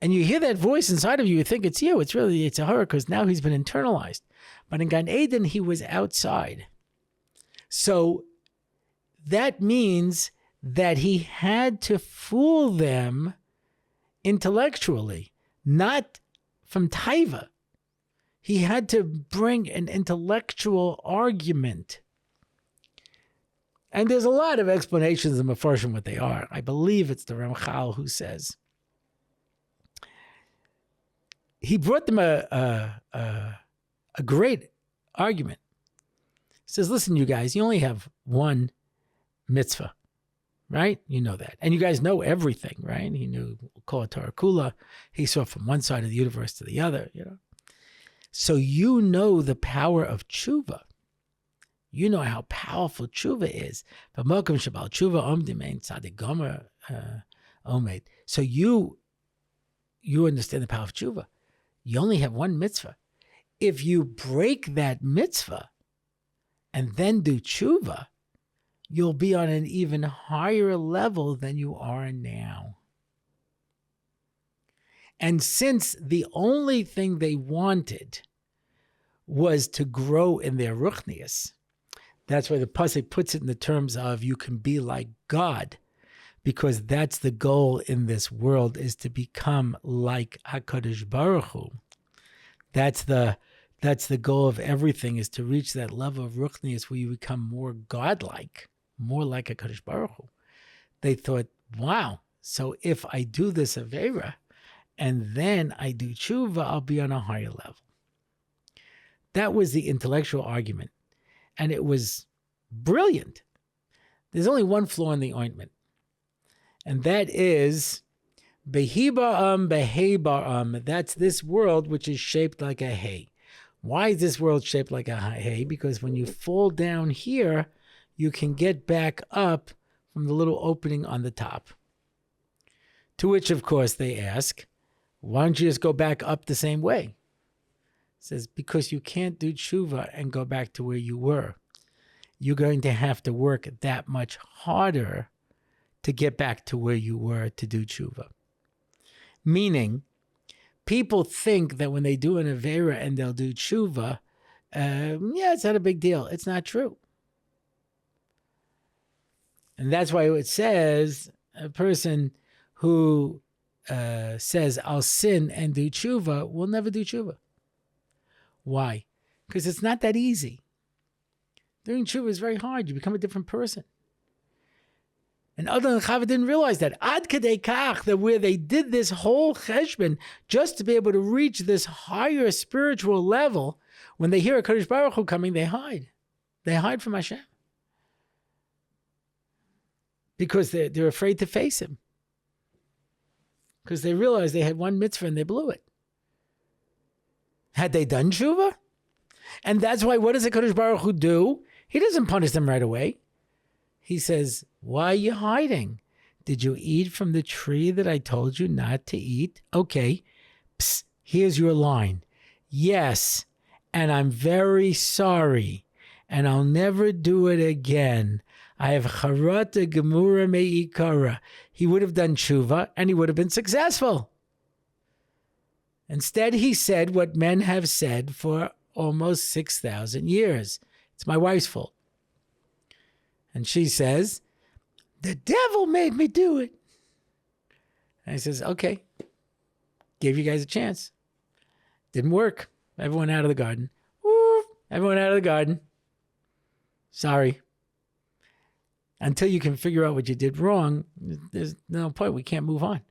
S1: And you hear that voice inside of you, you think it's you. It's really, it's a horror because now he's been internalized. But in Gan Eden, he was outside. So that means that he had to fool them intellectually, not from taiva. He had to bring an intellectual argument. And there's a lot of explanations in Mefarshim what they are. I believe it's the Ramchal who says, he brought them a great argument. He says, listen, you guys, you only have one mitzvah, right? You know that. And you guys know everything, right? He knew Kol Torah Kula. He saw from one side of the universe to the other, So you know the power of tshuva. You know how powerful tshuva is. So you understand the power of tshuva. You only have one mitzvah. If you break that mitzvah and then do tshuva, you'll be on an even higher level than you are now. And since the only thing they wanted was to grow in their ruchnius, that's why the pasuk puts it in the terms of you can be like God, because that's the goal in this world, is to become like HaKadosh Baruch Hu. That's the goal of everything, is to reach that level of ruchnius where you become more godlike, more like HaKadosh Baruch Hu. They thought, wow, so if I do this Aveira and then I do tshuva, I'll be on a higher level. That was the intellectual argument. And it was brilliant. There's only one flaw in the ointment. And that is, Behi ba'am, behe ba'am. That's this world which is shaped like a hay. Why is this world shaped like a hay? Because when you fall down here, you can get back up from the little opening on the top. To which, of course, they ask, why don't you just go back up the same way? It says, because you can't do tshuva and go back to where you were. You're going to have to work that much harder to get back to where you were to do tshuva. Meaning, people think that when they do an Avera and they'll do tshuva, it's not a big deal. It's not true. And that's why it says a person who says, I'll sin and do tshuva will never do tshuva. Why? Because it's not that easy. Doing tshuva is very hard. You become a different person. And Adam and Chava didn't realize that. Ad kadei kach, that where they did this whole cheshbon just to be able to reach this higher spiritual level, when they hear a Kadosh Baruch Hu coming, they hide. They hide from Hashem. Because they're afraid to face him. Because they realized they had one mitzvah and they blew it. Had they done tshuva? And that's why, what does the Kadosh Baruch Hu do? He doesn't punish them right away. He says, why are you hiding? Did you eat from the tree that I told you not to eat? Okay, psst, here's your line. Yes, and I'm very sorry, and I'll never do it again. I have charata gemura me'ikara. He would have done tshuva, and he would have been successful. Instead, he said what men have said for almost 6,000 years. It's my wife's fault. And she says, the devil made me do it. And he says, okay, gave you guys a chance. Didn't work. Everyone out of the garden. Woo, everyone out of the garden. Sorry. Until you can figure out what you did wrong, there's no point. We can't move on.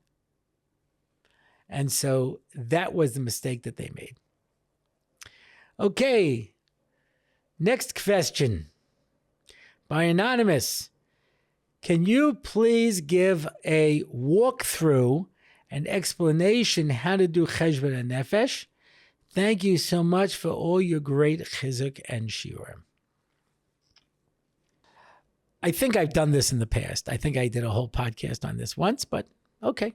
S1: And so that was the mistake that they made. Okay. Next question. By Anonymous. Can you please give a walkthrough and explanation how to do Cheshbon Hanefesh? Thank you so much for all your great chizuk and shiurim. I think I've done this in the past. I think I did a whole podcast on this once, but okay.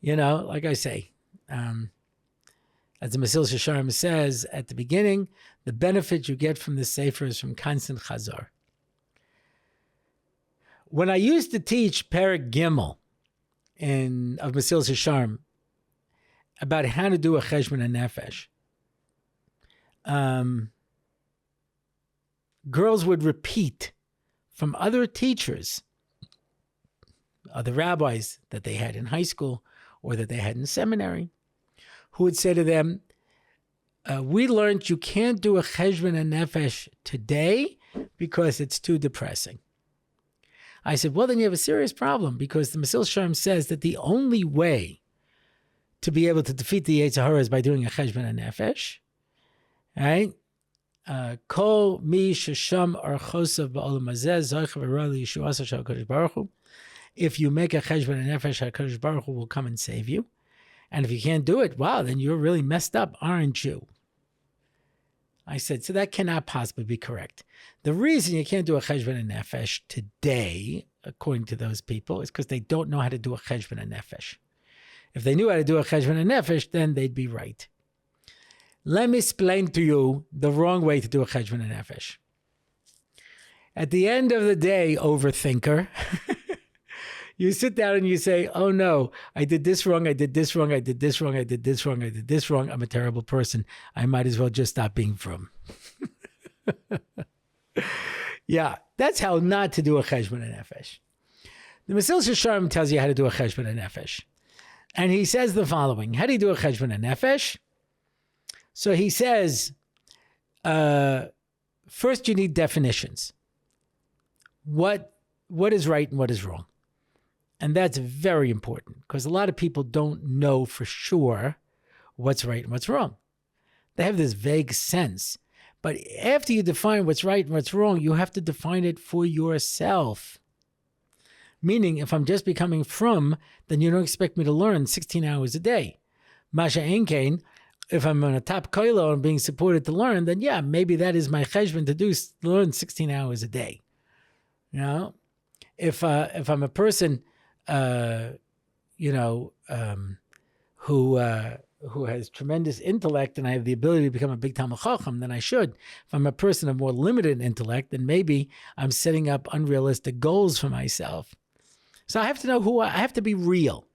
S1: You know, like I say, as the Mesilas Yesharim says at the beginning, the benefit you get from the Sefer is from constant chazar. When I used to teach Perek Gimel of Mesilas Yesharim about how to do a Cheshbon Hanefesh, girls would repeat from other teachers, other rabbis that they had in high school or that they had in seminary, who would say to them, we learned you can't do a Cheshbon Hanefesh today because it's too depressing. I said, well, then you have a serious problem, because the Mesilas Yesharim says that the only way to be able to defeat the Yetzer Hara is by doing a Cheshbon Hanefesh, right? Kol mi shesham archosav ba'olam hazeh zoich v'ra liyeshuasa shel HaKadosh Baruch Hu. If you make a Cheshbon Hanefesh, HaKadosh Baruch Hu will come and save you. And if you can't do it, wow, then you're really messed up, aren't you? I said, so that cannot possibly be correct. The reason you can't do a Cheshbon Hanefesh today, according to those people, is because they don't know how to do a Cheshbon Hanefesh. If they knew how to do a Cheshbon Hanefesh, then they'd be right. Let me explain to you the wrong way to do a Cheshbon Hanefesh. At the end of the day, overthinker, you sit down and you say, oh no, I did this wrong, I did this wrong, I did this wrong, I did this wrong, I did this wrong. I'm a terrible person. I might as well just stop being from. Yeah, that's how not to do a Cheshbon Hanefesh. The Mesilas Yesharim tells you how to do a Cheshbon Hanefesh. And he says the following. How do you do a Cheshbon Hanefesh? So he says, first you need definitions. What is right and what is wrong? And that's very important, because a lot of people don't know for sure what's right and what's wrong. They have this vague sense. But after you define what's right and what's wrong, you have to define it for yourself. Meaning, if I'm just becoming from, then you don't expect me to learn 16 hours a day. Masha Einkein, if I'm on a top koilo and being supported to learn, then yeah, maybe that is my cheshbon to do, learn 16 hours a day. You know, if I'm a person, who has tremendous intellect and I have the ability to become a big Talmid Chacham, then I should. If I'm a person of more limited intellect, then maybe I'm setting up unrealistic goals for myself. So I have to know I have to be real.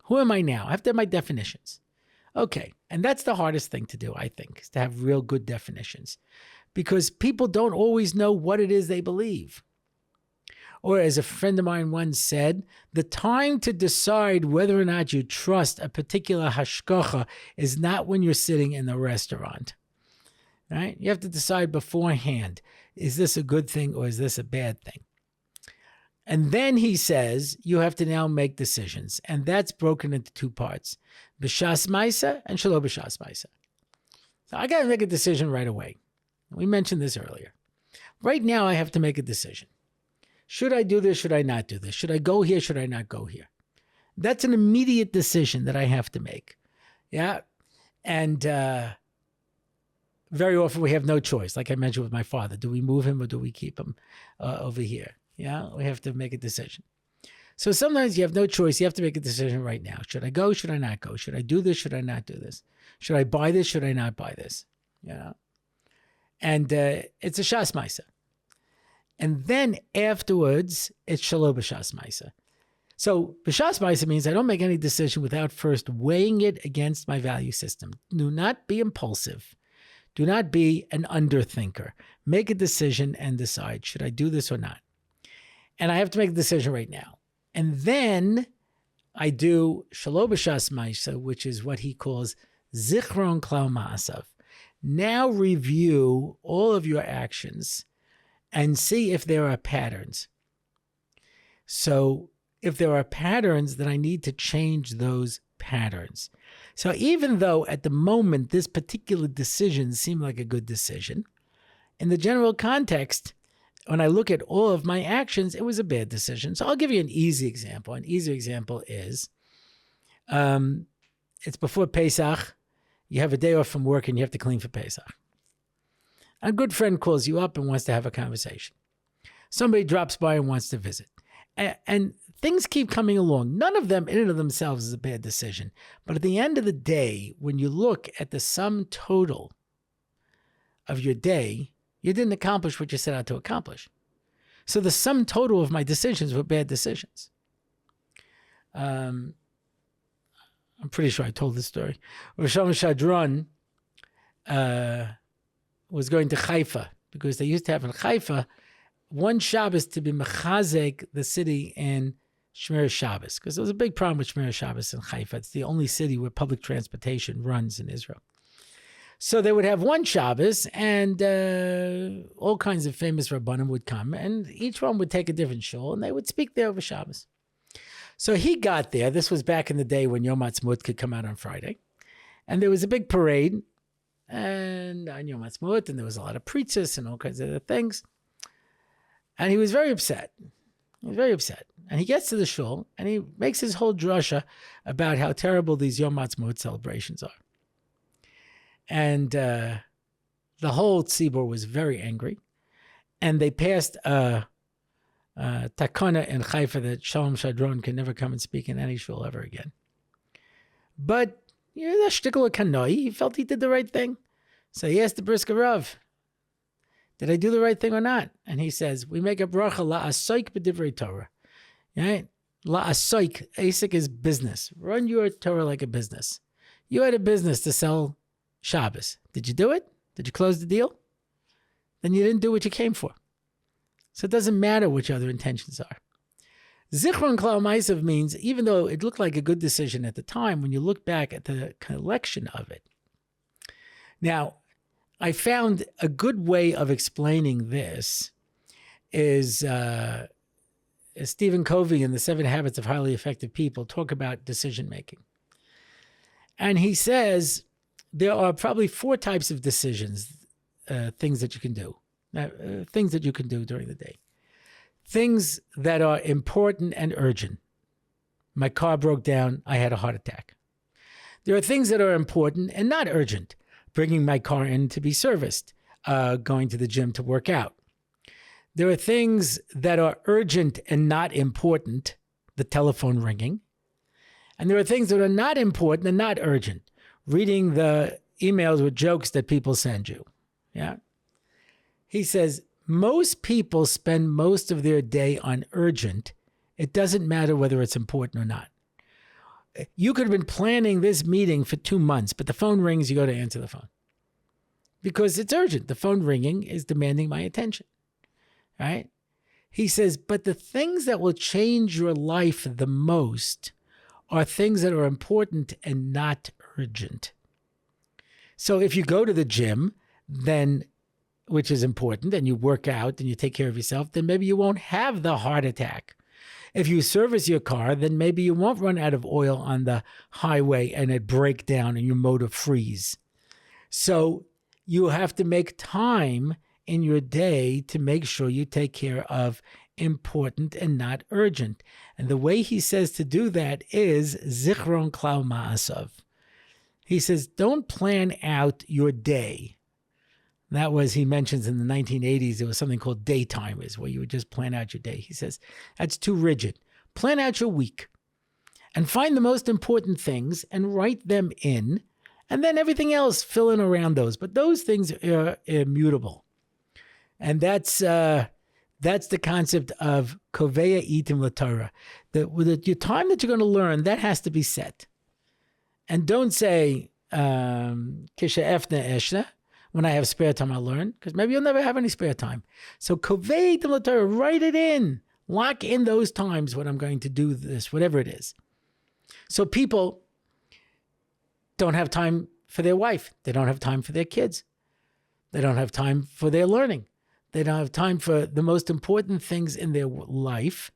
S1: Who am I now? I have to have my definitions. Okay. And that's the hardest thing to do, I think, is to have real good definitions. Because people don't always know what it is they believe. Or as a friend of mine once said, the time to decide whether or not you trust a particular hashgacha is not when you're sitting in the restaurant. Right? You have to decide beforehand, is this a good thing or is this a bad thing? And then he says, you have to now make decisions. And that's broken into two parts, b'shas ma'isa and shelo b'shas ma'isa. So I got to make a decision right away. We mentioned this earlier. Right now, I have to make a decision. Should I do this? Should I not do this? Should I go here? Should I not go here? That's an immediate decision that I have to make. Yeah. And very often we have no choice. Like I mentioned with my father, do we move him or do we keep him over here? Yeah. We have to make a decision. So sometimes you have no choice. You have to make a decision right now. Should I go? Should I not go? Should I do this? Should I not do this? Should I buy this? Should I not buy this? You know? And it's a shas ma'isa. And then afterwards, it's shelo b'shas ma'isa. So b'shas ma'isa means I don't make any decision without first weighing it against my value system. Do not be impulsive. Do not be an underthinker. Make a decision and decide, should I do this or not? And I have to make a decision right now. And then I do shelo b'shas ma'isa, which is what he calls zichron klal ma'asav. Now review all of your actions and see if there are patterns. So if there are patterns, then I need to change those patterns. So even though at the moment this particular decision seemed like a good decision, in the general context, when I look at all of my actions, it was a bad decision. So I'll give you an easy example. An easy example is, it's before Pesach. You have a day off from work and you have to clean for Pesach. A good friend calls you up and wants to have a conversation. Somebody drops by and wants to visit. And things keep coming along. None of them in and of themselves is a bad decision. But at the end of the day, when you look at the sum total of your day, you didn't accomplish what you set out to accomplish. So the sum total of my decisions were bad decisions. I'm pretty sure I told this story. Rosham Shadron was going to Haifa because they used to have in Haifa one Shabbos to be mechazek the city in Shmir Shabbos, because there was a big problem with Shmir Shabbos in Haifa. It's the only city where public transportation runs in Israel. So they would have one Shabbos, and all kinds of famous Rabbanim would come, and each one would take a different shul, and they would speak there over Shabbos. So he got there. This was back in the day when Yom Ha'atzmaut could come out on Friday. And there was a big parade and on Yom Ha'atzmaut, and there was a lot of preachers and all kinds of other things. And he was very upset. He was very upset. And he gets to the shul, and he makes his whole drasha about how terrible these Yom Ha'atzmaut celebrations are. And the whole tzibur was very angry. And they passed a takana in Haifa that Shalom Shadron can never come and speak in any shul ever again. But you know, the shtickle kanoi, he felt he did the right thing. So he asked the Brisker Rav, did I do the right thing or not? And he says, we make a bracha la'asoik b'divrei Torah. Right? La'asoik, asik is business. Run your Torah like a business. You had a business to sell Shabbos. Did you do it? Did you close the deal? Then you didn't do what you came for. So it doesn't matter what your other intentions are. Zichron Klal Ma'asav means, even though it looked like a good decision at the time, when you look back at the collection of it. Now, I found a good way of explaining this is Stephen Covey in the 7 Habits of Highly Effective People talk about decision making. And he says there are probably 4 types of decisions, things that you can do. Things that you can do during the day. Things that are important and urgent. My car broke down. I had a heart attack. There are things that are important and not urgent. Bringing my car in to be serviced. Going to the gym to work out. There are things that are urgent and not important. The telephone ringing. And there are things that are not important and not urgent. Reading the emails with jokes that people send you. Yeah. He says, most people spend most of their day on urgent. It doesn't matter whether it's important or not. you could have been planning this meeting for 2 months, but the phone rings, you go to answer the phone. Because it's urgent. The phone ringing is demanding my attention, right? He says, but the things that will change your life the most are things that are important and not urgent. So if you go to the gym, then, which is important, and you work out and you take care of yourself, then maybe you won't have the heart attack. If you service your car, then maybe you won't run out of oil on the highway and it break down and your motor freeze. So you have to make time in your day to make sure you take care of important and not urgent. And the way he says to do that is zichron klal ma'asav. He says, don't plan out your day. That was, he mentions in the 1980s, there was something called daytimers, where you would just plan out your day. He says, that's too rigid. Plan out your week and find the most important things and write them in, and then everything else fill in around those. But those things are immutable. And that's the concept of koveya itim l'Torah. Your time that you're going to learn, that has to be set. And don't say, kisha efna eshna, when I have spare time I'll learn, because maybe you'll never have any spare time. So koveya itim l'Torah, write it in. Lock in those times when I'm going to do this, whatever it is. So people don't have time for their wife. They don't have time for their kids. They don't have time for their learning. They don't have time for the most important things in their life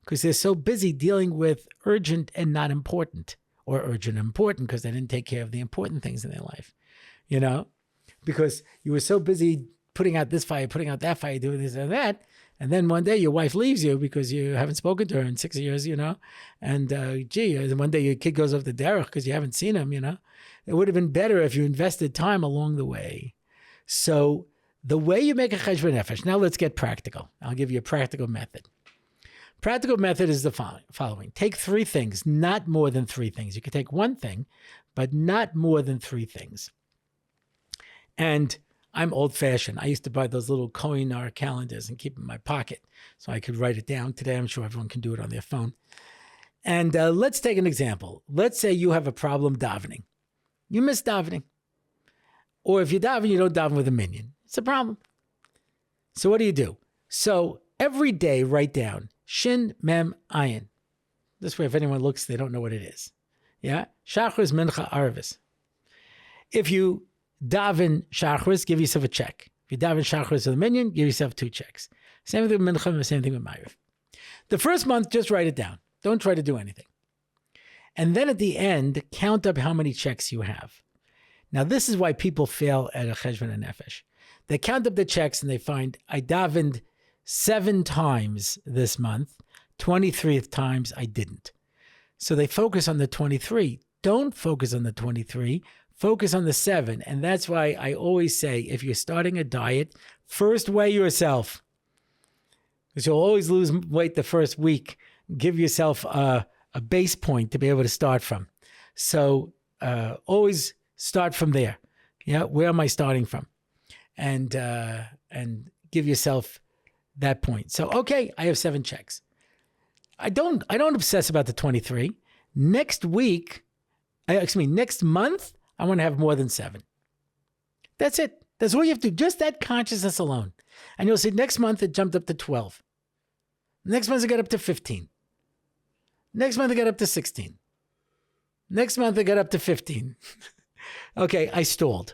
S1: because they're so busy dealing with urgent and not important, or urgent and important because they didn't take care of the important things in their life, because you were so busy putting out this fire, putting out that fire, doing this and that. And then one day your wife leaves you because you haven't spoken to her in 6 years, and one day your kid goes off the derech because you haven't seen him, It would have been better if you invested time along the way. So the way you make a Cheshbon Hanefesh, now let's get practical. I'll give you a practical method. Practical method is the following. Take 3 things, not more than 3 things. You could take 1 thing, but not more than 3 things. And I'm old-fashioned. I used to buy those little Koinar calendars and keep them in my pocket so I could write it down. Today, I'm sure everyone can do it on their phone. And let's take an example. Let's say you have a problem davening. You miss davening. Or if you daven, you don't daven with a minyan. It's a problem. So what do? So every day, write down Shin Mem Ayin. This way, if anyone looks, they don't know what it is. Yeah? Shachris Mincha Arvis. If you daven Shachris, give yourself a check. If you daven Shachris with a minyan, give yourself 2 checks. Same thing with Mincha, same thing with Ma'ariv. The first month, just write it down. Don't try to do anything. And then at the end, count up how many checks you have. Now, this is why people fail at a Cheshbon Hanefesh. They count up the checks and they find, I davened 7 times this month, 23 times I didn't. So they focus on the 23. Don't focus on the 23. Focus on the 7. And that's why I always say, if you're starting a diet, first weigh yourself. Because you'll always lose weight the first week. Give yourself a base point to be able to start from. So always start from there. Yeah, where am I starting from? And give yourself that point. So, okay, I have 7 checks. I don't obsess about the 23. Next month, I want to have more than 7. That's it. That's all you have to do. Just that consciousness alone. And you'll see next month it jumped up to 12. Next month it got up to 15. Next month it got up to 16. Next month it got up to 15. Okay, I stalled.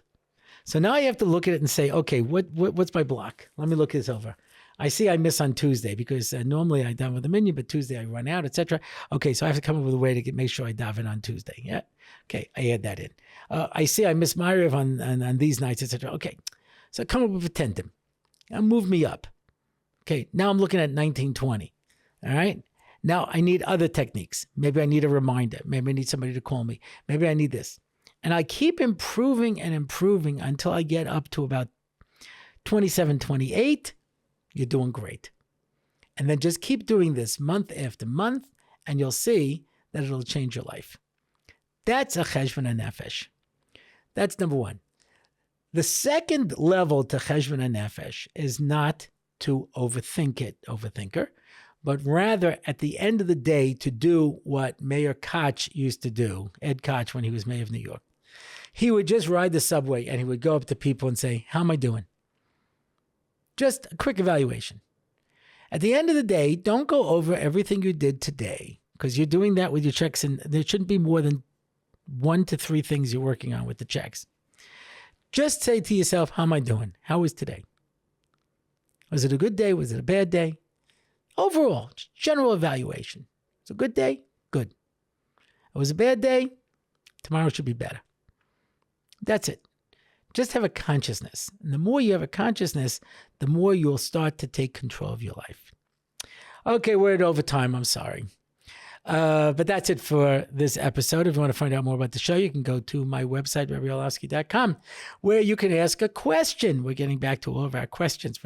S1: So now I have to look at it and say, okay, what's my block? Let me look this over. I see I miss on Tuesday because normally I daven with a minyan, but Tuesday I run out, etc. Okay, so I have to come up with a way to make sure I daven on Tuesday. Yeah, okay, I add that in. I see I miss Ma'ariv on these nights, etc. Okay, so come up with a tendim. Now move me up. Okay, now I'm looking at 1920. All right, now I need other techniques. Maybe I need a reminder. Maybe I need somebody to call me. Maybe I need this. And I keep improving and improving until I get up to about 27, 28. You're doing great. And then just keep doing this month after month, and you'll see that it'll change your life. That's a Cheshbon Hanefesh. That's number 1. The second level to Cheshbon Hanefesh is not to overthink it, overthinker, but rather at the end of the day to do what Mayor Koch used to do, Ed Koch, when he was mayor of New York. He would just ride the subway and he would go up to people and say, how am I doing? Just a quick evaluation. At the end of the day, don't go over everything you did today, because you're doing that with your checks, and there shouldn't be more than 1 to 3 things you're working on with the checks. Just say to yourself, how am I doing? How was today? Was it a good day? Was it a bad day? Overall, general evaluation. It's a good day? Good. It was a bad day? Tomorrow should be better. That's it. Just have a consciousness. And the more you have a consciousness, the more you'll start to take control of your life. Okay, we're at overtime. I'm sorry. But that's it for this episode. If you want to find out more about the show, you can go to my website, RabbiOrlofsky.com, where you can ask a question. We're getting back to all of our questions.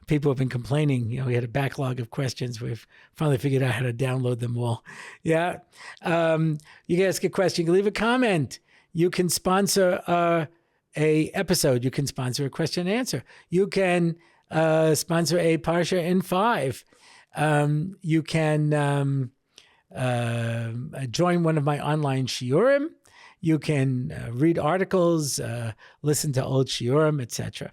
S1: People have been complaining. We had a backlog of questions. We've finally figured out how to download them all. Yeah. You can ask a question. You can leave a comment. You can sponsor a episode. You can sponsor a question and answer. You can sponsor a Parsha in 5. You can join one of my online shiurim. You can read articles, listen to old shiurim, etc.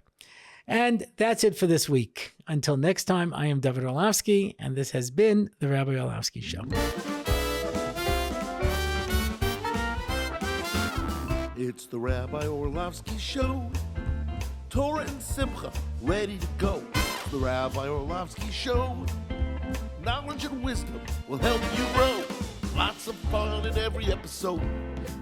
S1: And that's it for this week. Until next time, I am David Orlofsky, and this has been the Rabbi Orlofsky Show.
S2: It's the Rabbi Orlofsky Show. Torah and Simcha, ready to go. It's the Rabbi Orlofsky Show. Knowledge and wisdom will help you grow. Lots of fun in every episode,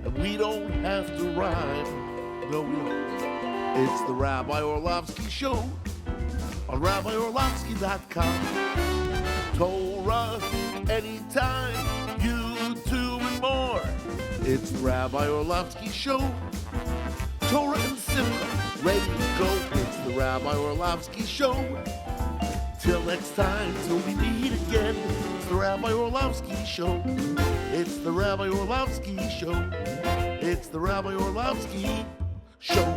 S2: and we don't have to rhyme. No, we don't. It's the Rabbi Orlofsky Show on RabbiOrlofsky.com. Torah anytime, YouTube and more. It's the Rabbi Orlofsky Show. Torah and Simcha, ready to go. It's the Rabbi Orlofsky Show. Till next time, till we meet again. It's the Rabbi Orlofsky Show. It's the Rabbi Orlofsky Show. It's the Rabbi Orlofsky Show.